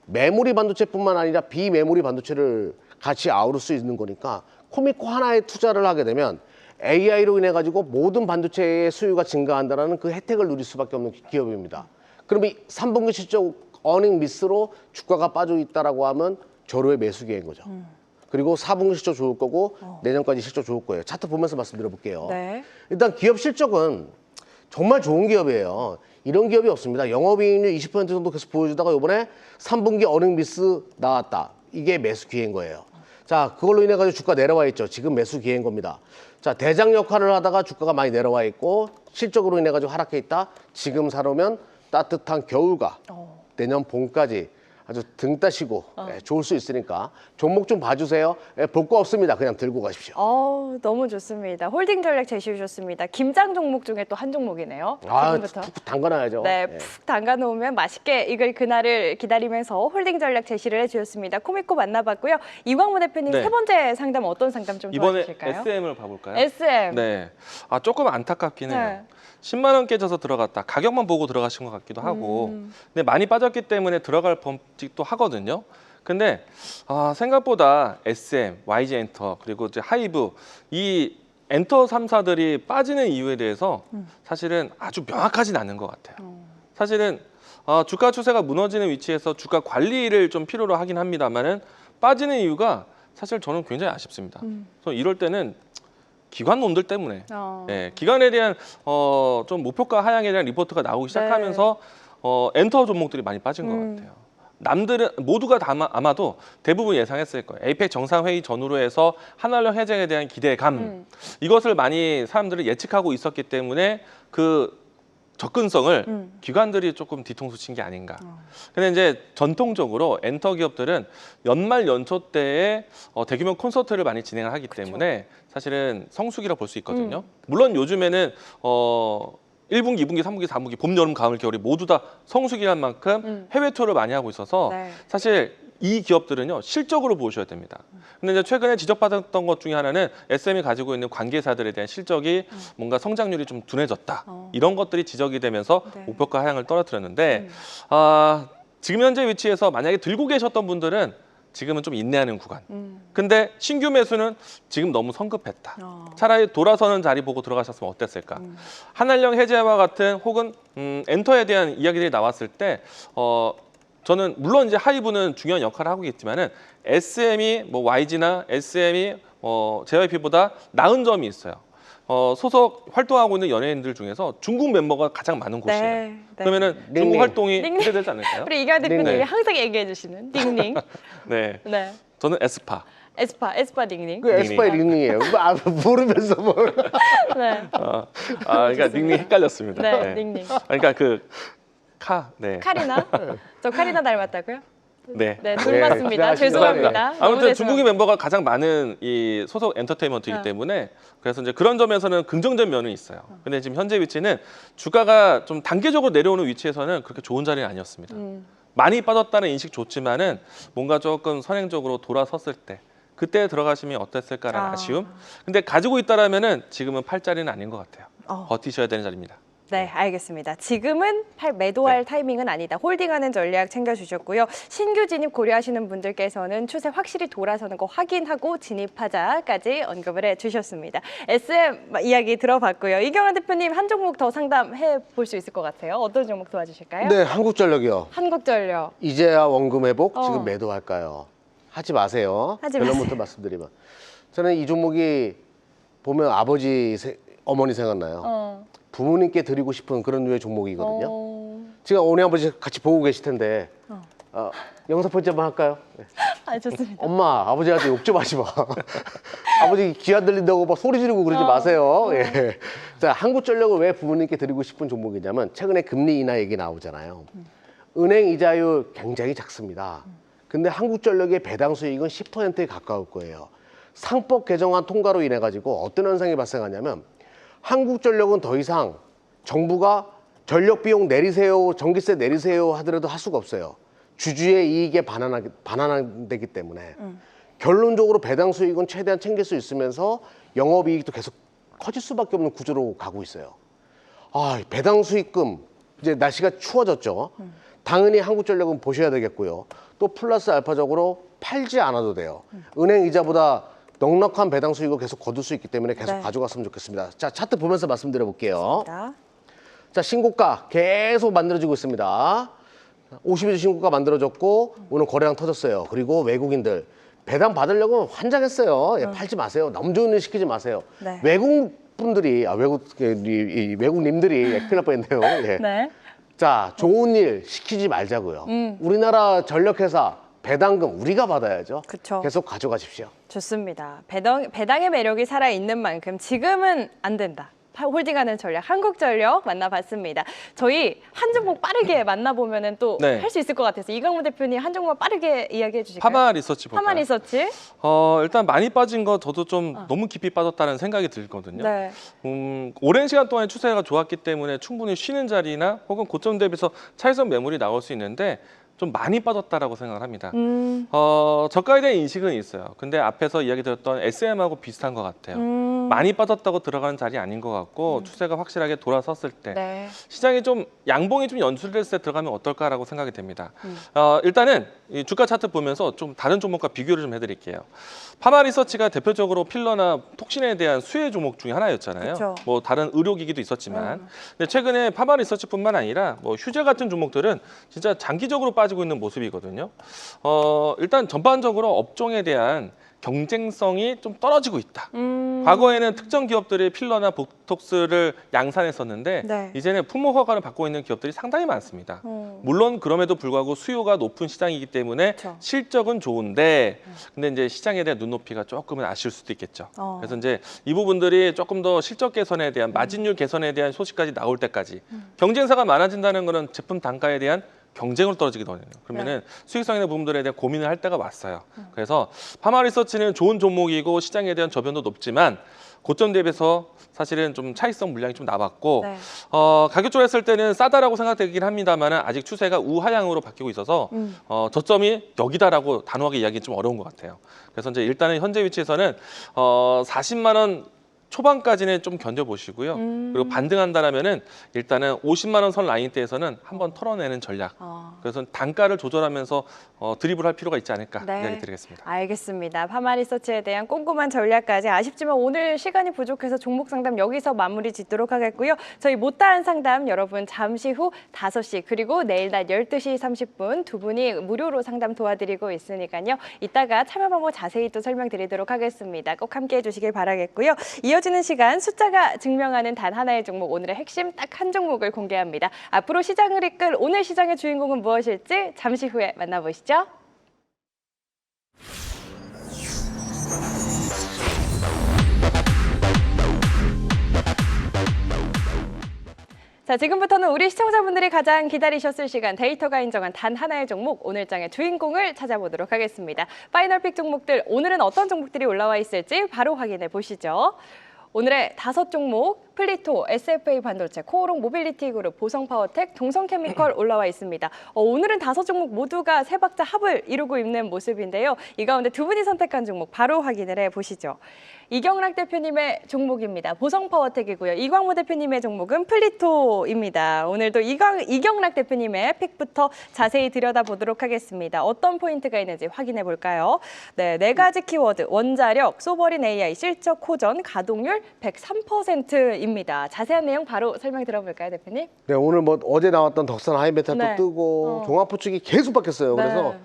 [SPEAKER 5] 메모리 반도체뿐만 아니라 비메모리 반도체를 같이 아우를 수 있는 거니까 코미코 하나에 투자를 하게 되면 AI로 인해 가지고 모든 반도체의 수요가 증가한다는 그 혜택을 누릴 수밖에 없는 기업입니다. 그러면 3분기 실적 어닝 미스로 주가가 빠져 있다라고 하면 저로의 매수 기회인 거죠. 그리고 4분기 실적 좋을 거고 내년까지 실적 좋을 거예요. 차트 보면서 말씀드려 볼게요. 일단 기업 실적은 정말 좋은 기업이에요. 이런 기업이 없습니다. 영업이익률 20% 정도 계속 보여주다가 이번에 3분기 어닝 미스 나왔다. 이게 매수 기회인 거예요. 자, 그걸로 인해 가지고 주가 내려와 있죠. 지금 매수 기회인 겁니다. 자, 대장 역할을 하다가 주가가 많이 내려와 있고 실적으로 인해 가지고 하락해 있다. 지금 사놓으면 따뜻한 겨울과 내년 봄까지 아주 등 따시고 좋을 수 있으니까 종목 좀 봐주세요. 볼 거 없습니다. 그냥 들고 가십시오.
[SPEAKER 3] 너무 좋습니다. 홀딩 전략 제시해 주셨습니다. 김장 종목 중에 또 한 종목이네요. 지금부터.
[SPEAKER 5] 푹 담가놔야죠.
[SPEAKER 3] 푹 담가 놓으면 맛있게 익을 그날을 기다리면서 홀딩 전략 제시를 해주셨습니다. 코미코 만나봤고요. 이광무 대표님 세 번째 상담 어떤 상담 좀
[SPEAKER 4] 이번에
[SPEAKER 3] 도와주실까요?
[SPEAKER 4] SM을 봐볼까요?
[SPEAKER 3] SM.
[SPEAKER 4] 네. 조금 안타깝긴 해요. 10만 원 깨져서 들어갔다. 가격만 보고 들어가신 것 같기도 하고. 근데 많이 빠졌기 때문에 들어갈 범직도 하거든요. 근데 생각보다 SM, YG 엔터 그리고 이제 하이브 이 엔터 3사들이 빠지는 이유에 대해서 사실은 아주 명확하진 않은 것 같아요. 사실은 주가 추세가 무너지는 위치에서 주가 관리를 좀 필요로 하긴 합니다만은 빠지는 이유가 사실 저는 굉장히 아쉽습니다. 그래서 이럴 때는 기관 놈들 때문에 기관에 대한 좀 목표가 하향에 대한 리포트가 나오기 시작하면서 엔터 종목들이 많이 빠진 것 같아요. 남들은 모두가 아마도 대부분 예상했을 거예요. 에이펙 정상회의 전후로 해서 한한령 해쟁에 대한 기대감 이것을 많이 사람들이 예측하고 있었기 때문에 그 접근성을 기관들이 조금 뒤통수 친 게 아닌가. 근데 이제 전통적으로 엔터 기업들은 연말 연초 때에 대규모 콘서트를 많이 진행을 하기 때문에 사실은 성수기라 볼 수 있거든요. 물론 요즘에는 1분기, 2분기, 3분기, 4분기, 봄, 여름, 가을, 겨울이 모두 다 성수기란 만큼 해외 투어를 많이 하고 있어서 사실 이 기업들은요 실적으로 보셔야 됩니다. 근데 이제 최근에 지적받았던 것 중에 하나는 SM이 가지고 있는 관계사들에 대한 실적이 뭔가 성장률이 좀 둔해졌다. 이런 것들이 지적이 되면서
[SPEAKER 3] 네.
[SPEAKER 4] 목표가 하향을 떨어뜨렸는데 지금 현재 위치에서 만약에 들고 계셨던 분들은 지금은 좀 인내하는 구간. 근데 신규 매수는 지금 너무 성급했다. 차라리 돌아서는 자리 보고 들어가셨으면 어땠을까? 한알령 해제와 같은 혹은 엔터에 대한 이야기들이 나왔을 때 저는 물론 이제 하이브는 중요한 역할을 하고 있지만은 SM이 뭐 YG나 SM이 JYP보다 나은 점이 있어요. 소속 활동하고 있는 연예인들 중에서 중국 멤버가 가장 많은 곳이에요.
[SPEAKER 3] 네.
[SPEAKER 4] 그러면은 중국
[SPEAKER 5] 닝닝.
[SPEAKER 4] 활동이
[SPEAKER 3] 닝닝.
[SPEAKER 4] 기대되지 않을까요?
[SPEAKER 3] 우리 이경 대표님이
[SPEAKER 4] 네.
[SPEAKER 3] 항상 얘기해 주시는 닝닝.
[SPEAKER 4] 네,
[SPEAKER 3] 네.
[SPEAKER 4] 저는 에스파.
[SPEAKER 3] 에스파 닝닝.
[SPEAKER 5] 그 에스파의 링링이에요. 모르면서 뭐.
[SPEAKER 3] 네.
[SPEAKER 4] 그러니까 닝닝 헷갈렸습니다.
[SPEAKER 3] 네, 닝닝.
[SPEAKER 4] 그러니까 네.
[SPEAKER 3] 카리나? 저 카리나 닮았다고요?
[SPEAKER 4] 네.
[SPEAKER 3] 네, 둘 맞습니다.
[SPEAKER 5] 네,
[SPEAKER 3] 죄송합니다. 너무
[SPEAKER 4] 아무튼 중국의
[SPEAKER 3] 죄송합니다.
[SPEAKER 4] 멤버가 가장 많은 이 소속 엔터테인먼트이기 때문에 그래서 이제 그런 점에서는 긍정적 면은 있어요. 근데 지금 현재 위치는 주가가 좀 단계적으로 내려오는 위치에서는 그렇게 좋은 자리는 아니었습니다. 많이 빠졌다는 인식 좋지만은 뭔가 조금 선행적으로 돌아섰을 때 그때 들어가시면 어땠을까라는 아쉬움. 근데 가지고 있다라면은 지금은 팔 자리는 아닌 것 같아요. 버티셔야 되는 자리입니다.
[SPEAKER 3] 네, 알겠습니다. 지금은 매도할 타이밍은 아니다. 홀딩하는 전략 챙겨주셨고요. 신규 진입 고려하시는 분들께서는 추세 확실히 돌아서는 거 확인하고 진입하자까지 언급을 해주셨습니다. SM 이야기 들어봤고요. 이경환 대표님 한 종목 더 상담해 볼 수 있을 것 같아요. 어떤 종목 도와주실까요?
[SPEAKER 5] 네, 한국전력이요.
[SPEAKER 3] 한국전력.
[SPEAKER 5] 이제야 원금 회복
[SPEAKER 3] 어.
[SPEAKER 5] 지금 매도할까요? 하지 마세요.
[SPEAKER 3] 하지
[SPEAKER 5] 결론부터
[SPEAKER 3] 마세요.
[SPEAKER 5] 말씀드리면 저는 이 종목이 보면 어머니 생각나요. 부모님께 드리고 싶은 그런 류의 종목이거든요. 지금 어머니 아버지 같이 보고 계실 텐데 영상 편지 한번 할까요? 네.
[SPEAKER 3] 좋습니다.
[SPEAKER 5] 엄마 아버지한테 욕 좀 하지 마. 아버지 귀 안 들린다고 막 소리 지르고 그러지 마세요. 예. 자, 한국전력을 왜 부모님께 드리고 싶은 종목이냐면 최근에 금리 인하 얘기 나오잖아요. 은행 이자율 굉장히 작습니다. 근데 한국전력의 배당 수익은 10%에 가까울 거예요. 상법 개정안 통과로 인해 가지고 어떤 현상이 발생하냐면 한국전력은 더 이상 정부가 전력 비용 내리세요, 전기세 내리세요 하더라도 할 수가 없어요. 주주의 이익에 반환되기 때문에 결론적으로 배당 수익은 최대한 챙길 수 있으면서 영업이익도 계속 커질 수밖에 없는 구조로 가고 있어요. 배당 수익금 이제 날씨가 추워졌죠. 당연히 한국전력은 보셔야 되겠고요. 또 플러스 알파적으로 팔지 않아도 돼요. 은행 이자보다 넉넉한 배당 수익을 계속 거둘 수 있기 때문에 계속
[SPEAKER 3] 네.
[SPEAKER 5] 가져갔으면 좋겠습니다. 자, 차트 보면서 말씀드려 볼게요.
[SPEAKER 3] 자,
[SPEAKER 5] 자, 신고가 계속 만들어지고 있습니다. 50일 신고가 만들어졌고 오늘 거래량 터졌어요. 그리고 외국인들 배당 받으려고 환장했어요. 예, 팔지 마세요. 너무 좋은 일 시키지 마세요.
[SPEAKER 3] 네.
[SPEAKER 5] 외국 분들이 외국님들이 큰일 날 뻔했네요. 예.
[SPEAKER 3] 네.
[SPEAKER 5] 자, 좋은 일 시키지 말자고요. 우리나라 전력회사 배당금 우리가 받아야죠.
[SPEAKER 3] 그쵸.
[SPEAKER 5] 계속 가져가십시오.
[SPEAKER 3] 좋습니다. 배당의 매력이 살아있는 만큼 지금은 안 된다. 홀딩하는 전략, 한국전력 만나봤습니다. 저희 한 종목 빠르게 만나보면 또 할 수
[SPEAKER 4] 네.
[SPEAKER 3] 있을 것 같아서 이강무 대표님 한 종목 빠르게 이야기해 주실까요?
[SPEAKER 4] 파마 리서치 볼까요?
[SPEAKER 3] 파마 리서치.
[SPEAKER 4] 일단 많이 빠진 거 저도 좀 너무 깊이 빠졌다는 생각이 들거든요.
[SPEAKER 3] 네.
[SPEAKER 4] 오랜 시간 동안 추세가 좋았기 때문에 충분히 쉬는 자리나 혹은 고점 대비해서 차익선 매물이 나올 수 있는데 좀 많이 빠졌다라고 생각을 합니다. 저가에 대한 인식은 있어요. 근데 앞에서 이야기 드렸던 SM하고 비슷한 것 같아요. 많이 빠졌다고 들어가는 자리 아닌 것 같고 추세가 확실하게 돌아섰을 때
[SPEAKER 3] 네.
[SPEAKER 4] 시장이 좀 양봉이 좀 연출됐을 때 들어가면 어떨까라고 생각이 됩니다. 일단은 이 주가 차트 보면서 좀 다른 종목과 비교를 좀 해드릴게요. 파마 리서치가 대표적으로 필러나 톡신에 대한 수혜 종목 중에 하나였잖아요.
[SPEAKER 3] 그쵸.
[SPEAKER 4] 뭐 다른 의료기기도 있었지만 근데 최근에 파마 리서치뿐만 아니라 뭐 휴재 같은 종목들은 진짜 장기적으로 빠지고 있는 모습이거든요. 일단 전반적으로 업종에 대한 경쟁성이 좀 떨어지고 있다. 과거에는 특정 기업들이 필러나 보톡스를 양산했었는데
[SPEAKER 3] 네.
[SPEAKER 4] 이제는 품목 허가를 받고 있는 기업들이 상당히 많습니다. 물론 그럼에도 불구하고 수요가 높은 시장이기 때문에
[SPEAKER 3] 그쵸.
[SPEAKER 4] 실적은 좋은데 근데 이제 시장에 대한 눈높이가 조금은 아쉬울 수도 있겠죠. 그래서 이제 이 부분들이 조금 더 실적 개선에 대한 마진율 개선에 대한 소식까지 나올 때까지 경쟁사가 많아진다는 것은 제품 단가에 대한 경쟁으로 떨어지기도 해요. 그러면은 수익성 있는 부분들에 대한 고민을 할 때가 왔어요. 그래서 파마 리서치는 좋은 종목이고 시장에 대한 저변도 높지만 고점 대비해서 사실은 좀 차익성 물량이 좀 남았고
[SPEAKER 3] 네.
[SPEAKER 4] 가격 쪽으로 했을 때는 싸다라고 생각되긴 합니다만 아직 추세가 우하향으로 바뀌고 있어서 저점이 여기다라고 단호하게 이야기는 좀 어려운 것 같아요. 그래서 이제 일단은 현재 위치에서는 40만 원 초반까지는 좀 견뎌보시고요. 그리고 반등한다라면은 일단은 50만 원 선 라인대에서는 한번 털어내는 전략. 그래서 단가를 조절하면서 드리블 할 필요가 있지 않을까
[SPEAKER 3] 네.
[SPEAKER 4] 이야기 드리겠습니다.
[SPEAKER 3] 알겠습니다. 파마 리서치에 대한 꼼꼼한 전략까지 아쉽지만 오늘 시간이 부족해서 종목 상담 여기서 마무리 짓도록 하겠고요. 저희 못다한 상담 여러분 잠시 후 5시 그리고 내일 낮 12시 30분 두 분이 무료로 상담 도와드리고 있으니까요. 이따가 참여 방법 자세히 또 설명드리도록 하겠습니다. 꼭 함께해 주시길 바라겠고요. 이어지는 시간 숫자가 증명하는 단 하나의 종목 오늘의 핵심 딱 한 종목을 공개합니다. 앞으로 시장을 이끌 오늘 시장의 주인공은 무엇일지 잠시 후에 만나보시죠. 자, 지금부터는 우리 시청자분들이 가장 기다리셨을 시간 데이터가 인정한 단 하나의 종목 오늘장의 주인공을 찾아보도록 하겠습니다. 파이널픽 종목들 오늘은 어떤 종목들이 올라와 있을지 바로 확인해 보시죠. 오늘의 5종목 플리토, SFA 반도체, 코오롱 모빌리티 그룹, 보성파워텍, 동성케미컬 올라와 있습니다. 오늘은 5종목 모두가 세 박자 합을 이루고 있는 모습인데요. 이 가운데 두 분이 선택한 종목 바로 확인을 해보시죠. 이경락 대표님의 종목입니다. 보성파워텍이고요. 이광무 대표님의 종목은 플리토입니다. 오늘도 이경락 대표님의 픽부터 자세히 들여다보도록 하겠습니다. 어떤 포인트가 있는지 확인해 볼까요? 네, 4가지 키워드, 원자력, 소버린 AI, 실적 호전, 가동률 103%입니다. 자세한 내용 바로 설명 들어볼까요, 대표님?
[SPEAKER 5] 네, 오늘 뭐 어제 나왔던 덕산 하이메탈
[SPEAKER 3] 네.
[SPEAKER 5] 또 뜨고 종합포축이 계속 바뀌었어요.
[SPEAKER 3] 네.
[SPEAKER 5] 그래서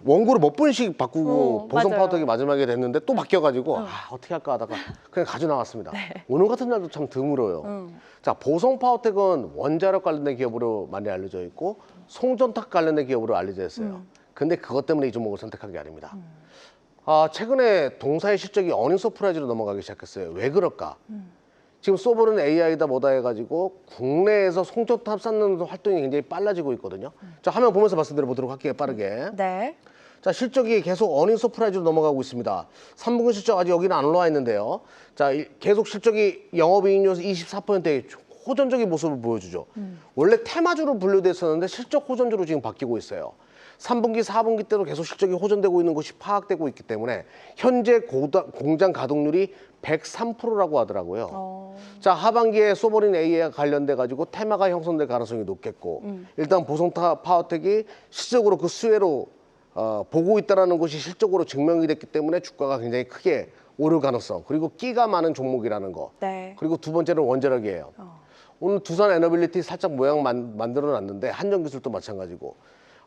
[SPEAKER 5] 원고를 몇 번씩 바꾸고 보성
[SPEAKER 3] 맞아요.
[SPEAKER 5] 파워텍이 마지막에 됐는데 또 바뀌어가지고 어떻게 할까 하다가 그냥 가져 나왔습니다. 오늘 같은 날도 참 드물어요. 자, 보성 파워텍은 원자력 관련된 기업으로 많이 알려져 있고 송전탑 관련된 기업으로 알려져 있어요. 근데 그것 때문에 이 종목을 선택한 게 아닙니다. 최근에 동사의 실적이 어닝 서프라이즈로 넘어가기 시작했어요. 왜 그럴까? 지금 소버는 AI다 뭐다 해가지고 국내에서 송전탑 쌓는 활동이 굉장히 빨라지고 있거든요. 자, 화면 보면서 말씀드려 보도록 할게요, 빠르게.
[SPEAKER 3] 네.
[SPEAKER 5] 자, 실적이 계속 어닝 서프라이즈로 넘어가고 있습니다. 3분기 실적 아직 여기는 안 올라와 있는데요. 자, 계속 실적이 영업이익률 24%의 호전적인 모습을 보여주죠. 원래 테마주로 분류됐었는데 실적 호전주로 지금 바뀌고 있어요. 3분기, 4분기 때도 계속 실적이 호전되고 있는 것이 파악되고 있기 때문에 현재 공장 가동률이 103%라고 하더라고요. 자, 하반기에 소버린 AI와 관련돼 가지고 테마가 형성될 가능성이 높겠고 일단 보성타 파워텍이 실적으로 그 수혜로 보고 있다는 것이 실적으로 증명이 됐기 때문에 주가가 굉장히 크게 오를 가능성, 그리고 끼가 많은 종목이라는 거.
[SPEAKER 3] 네.
[SPEAKER 5] 그리고 두 번째는 원자력이에요. 오늘 두산 에너빌리티 살짝 모양 만들어 놨는데 한전기술도 마찬가지고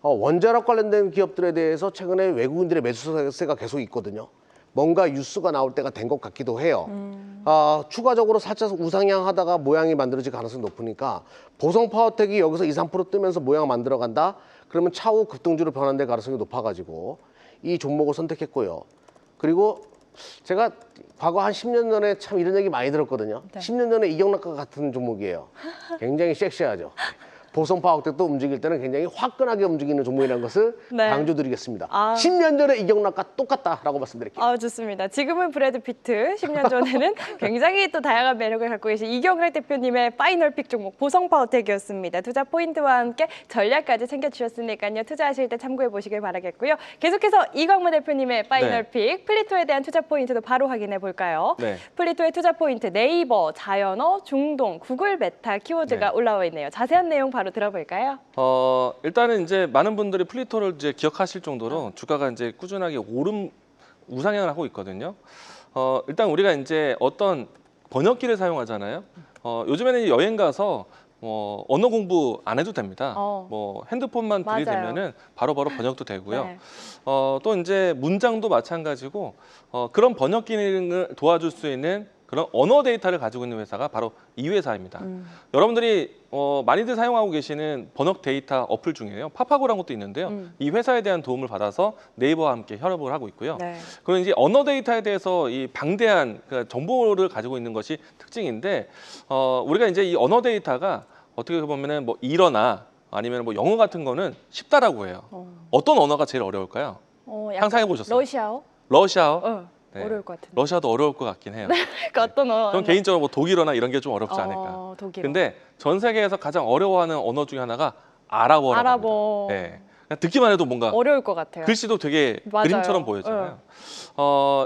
[SPEAKER 5] 원자력 관련된 기업들에 대해서 최근에 외국인들의 매수세가 계속 있거든요. 뭔가 뉴스가 나올 때가 된 것 같기도 해요. 추가적으로 살짝 우상향하다가 모양이 만들어질 가능성이 높으니까 보성파워텍이 여기서 2, 3% 뜨면서 모양 만들어간다? 그러면 차후 급등주로 변환될 가능성이 높아가지고 이 종목을 선택했고요. 그리고 제가 과거 한 10년 전에 참 이런 얘기 많이 들었거든요. 10년 전에 이경락과 같은 종목이에요. 굉장히 섹시하죠. 보성파워텍도 움직일 때는 굉장히 화끈하게 움직이는 종목이라는 것을
[SPEAKER 3] 네.
[SPEAKER 5] 강조드리겠습니다. 10년 전에 이경락과 똑같다라고 말씀드릴게요.
[SPEAKER 3] 좋습니다. 지금은 브래드 피트, 10년 전에는 굉장히 또 다양한 매력을 갖고 계신 이경락 대표님의 파이널 픽 종목 보성파워텍이었습니다. 투자 포인트와 함께 전략까지 챙겨주셨으니까요. 투자하실 때 참고해 보시길 바라겠고요. 계속해서 이광무 대표님의 파이널 픽, 플리토에 대한 투자 포인트도 바로 확인해 볼까요?
[SPEAKER 4] 네.
[SPEAKER 3] 플리토의 투자 포인트, 네이버, 자연어, 중동, 구글 메타 키워드가 올라와 있네요. 자세한 내용 바로 들어볼까요?
[SPEAKER 4] 일단은 이제 많은 분들이 플리토를 이제 기억하실 정도로 주가가 이제 꾸준하게 우상향을 하고 있거든요. 일단 우리가 이제 어떤 번역기를 사용하잖아요. 요즘에는 여행 가서 언어 공부 안 해도 됩니다. 뭐 핸드폰만
[SPEAKER 3] 맞아요.
[SPEAKER 4] 들이대면은 바로바로 번역도 되고요.
[SPEAKER 3] 네.
[SPEAKER 4] 또 이제 문장도 마찬가지고 그런 번역 기능을 도와줄 수 있는 그런 언어 데이터를 가지고 있는 회사가 바로 이 회사입니다. 여러분들이 많이들 사용하고 계시는 번역 데이터 어플 중에요. 파파고라는 것도 있는데요. 이 회사에 대한 도움을 받아서 네이버와 함께 협업을 하고 있고요.
[SPEAKER 3] 네.
[SPEAKER 4] 그리고 이제 언어 데이터에 대해서 이 방대한 정보를 가지고 있는 것이 특징인데 우리가 이제 이 언어 데이터가 어떻게 보면은 뭐 일어나 아니면 뭐 영어 같은 거는 쉽다라고 해요. 어떤 언어가 제일 어려울까요?
[SPEAKER 3] 약간
[SPEAKER 4] 상상해 보셨어요?
[SPEAKER 3] 러시아어?
[SPEAKER 4] 러시아어? 네.
[SPEAKER 3] 어려울 것 같은데.
[SPEAKER 4] 러시아도 어려울 것 같긴 해요.
[SPEAKER 3] 그러니까 어떤 언어?
[SPEAKER 4] 저는 개인적으로 뭐 독일어나 이런 게 좀 어렵지 않을까.
[SPEAKER 3] 독일어.
[SPEAKER 4] 근데 전 세계에서 가장 어려워하는 언어 중에 하나가 아랍어라고
[SPEAKER 3] 아랍어.
[SPEAKER 4] 합니다. 네. 그냥 듣기만 해도 뭔가
[SPEAKER 3] 어려울 것 같아요.
[SPEAKER 4] 글씨도 되게
[SPEAKER 3] 맞아요.
[SPEAKER 4] 그림처럼 보여잖아요.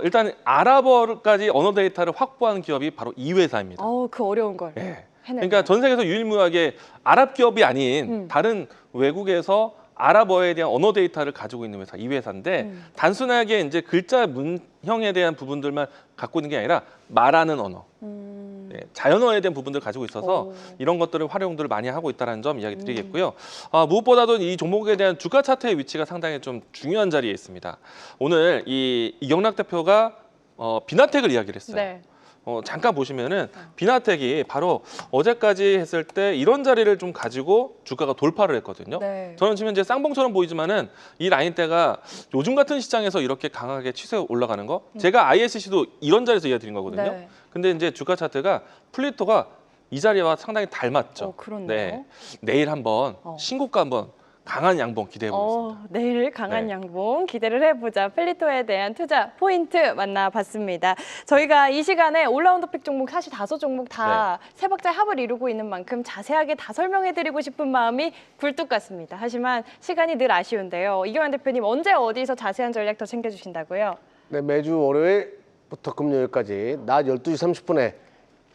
[SPEAKER 4] 일단 아랍어까지 언어 데이터를 확보하는 기업이 바로 이 회사입니다.
[SPEAKER 3] 그 어려운 걸.
[SPEAKER 4] 예.
[SPEAKER 3] 해내네요.
[SPEAKER 4] 그러니까 전 세계에서 유일무이하게 아랍 기업이 아닌 다른 외국에서 아랍어에 대한 언어 데이터를 가지고 있는 회사, 이 회사인데 단순하게 이제 글자 문형에 대한 부분들만 갖고 있는 게 아니라 말하는 언어, 네, 자연어에 대한 부분들을 가지고 있어서 이런 것들을 활용들을 많이 하고 있다는 점 이야기 드리겠고요. 무엇보다도 이 종목에 대한 주가 차트의 위치가 상당히 좀 중요한 자리에 있습니다. 오늘 이경락 대표가 비나텍을 이야기를 했어요.
[SPEAKER 3] 네.
[SPEAKER 4] 잠깐 보시면은 비나텍이 바로 어제까지 했을 때 이런 자리를 좀 가지고 주가가 돌파를 했거든요.
[SPEAKER 3] 네.
[SPEAKER 4] 저는 지금 이제 쌍봉처럼 보이지만은 이 라인대가 요즘 같은 시장에서 이렇게 강하게 치솟아 올라가는 거, 제가 ISC도 이런 자리에서 이야기 드린 거거든요.
[SPEAKER 3] 네.
[SPEAKER 4] 근데 이제 주가 차트가 플리토가 이 자리와 상당히 닮았죠.
[SPEAKER 3] 그렇네요.
[SPEAKER 4] 내일 한번 신고가 한번 강한 양봉 기대해 보겠습니다.
[SPEAKER 3] 내일 강한
[SPEAKER 4] 네.
[SPEAKER 3] 양봉 기대를 해보자. 플리토에 대한 투자 포인트 만나봤습니다. 저희가 이 시간에 올라운더 픽 종목 사실 5종목 다 세 박자의 합을 이루고 있는 만큼 자세하게 다 설명해드리고 싶은 마음이 굴뚝 같습니다. 하지만 시간이 늘 아쉬운데요. 이경환 대표님 언제 어디서 자세한 전략 더 챙겨주신다고요?
[SPEAKER 5] 네, 매주 월요일부터 금요일까지 낮 12시 30분에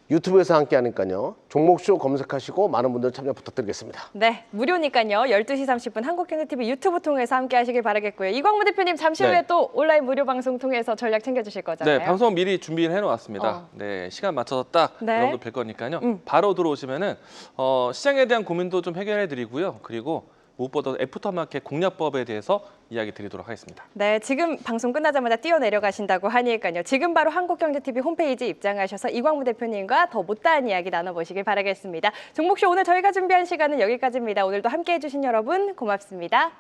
[SPEAKER 5] 유튜브에서 함께 하니까요. 종목쇼 검색하시고 많은 분들 참여 부탁드리겠습니다.
[SPEAKER 3] 네, 무료니까요. 12시 30분 한국경제TV 유튜브 통해서 함께 하시길 바라겠고요. 이광무 대표님 잠시 후에 또 온라인 무료 방송 통해서 전략 챙겨주실 거잖아요.
[SPEAKER 4] 네, 방송 미리 준비를 해놓았습니다. 네, 시간 맞춰서 딱 여러분들 뵐 거니까요. 바로 들어오시면은 시장에 대한 고민도 좀 해결해드리고요. 그리고 무엇보다 애프터마켓 공략법에 대해서 이야기 드리도록 하겠습니다.
[SPEAKER 3] 네, 지금 방송 끝나자마자 뛰어내려가신다고 하니까요. 지금 바로 한국경제TV 홈페이지 입장하셔서 이광무 대표님과 더 못다한 이야기 나눠보시길 바라겠습니다. 종목쇼 오늘 저희가 준비한 시간은 여기까지입니다. 오늘도 함께해 주신 여러분 고맙습니다.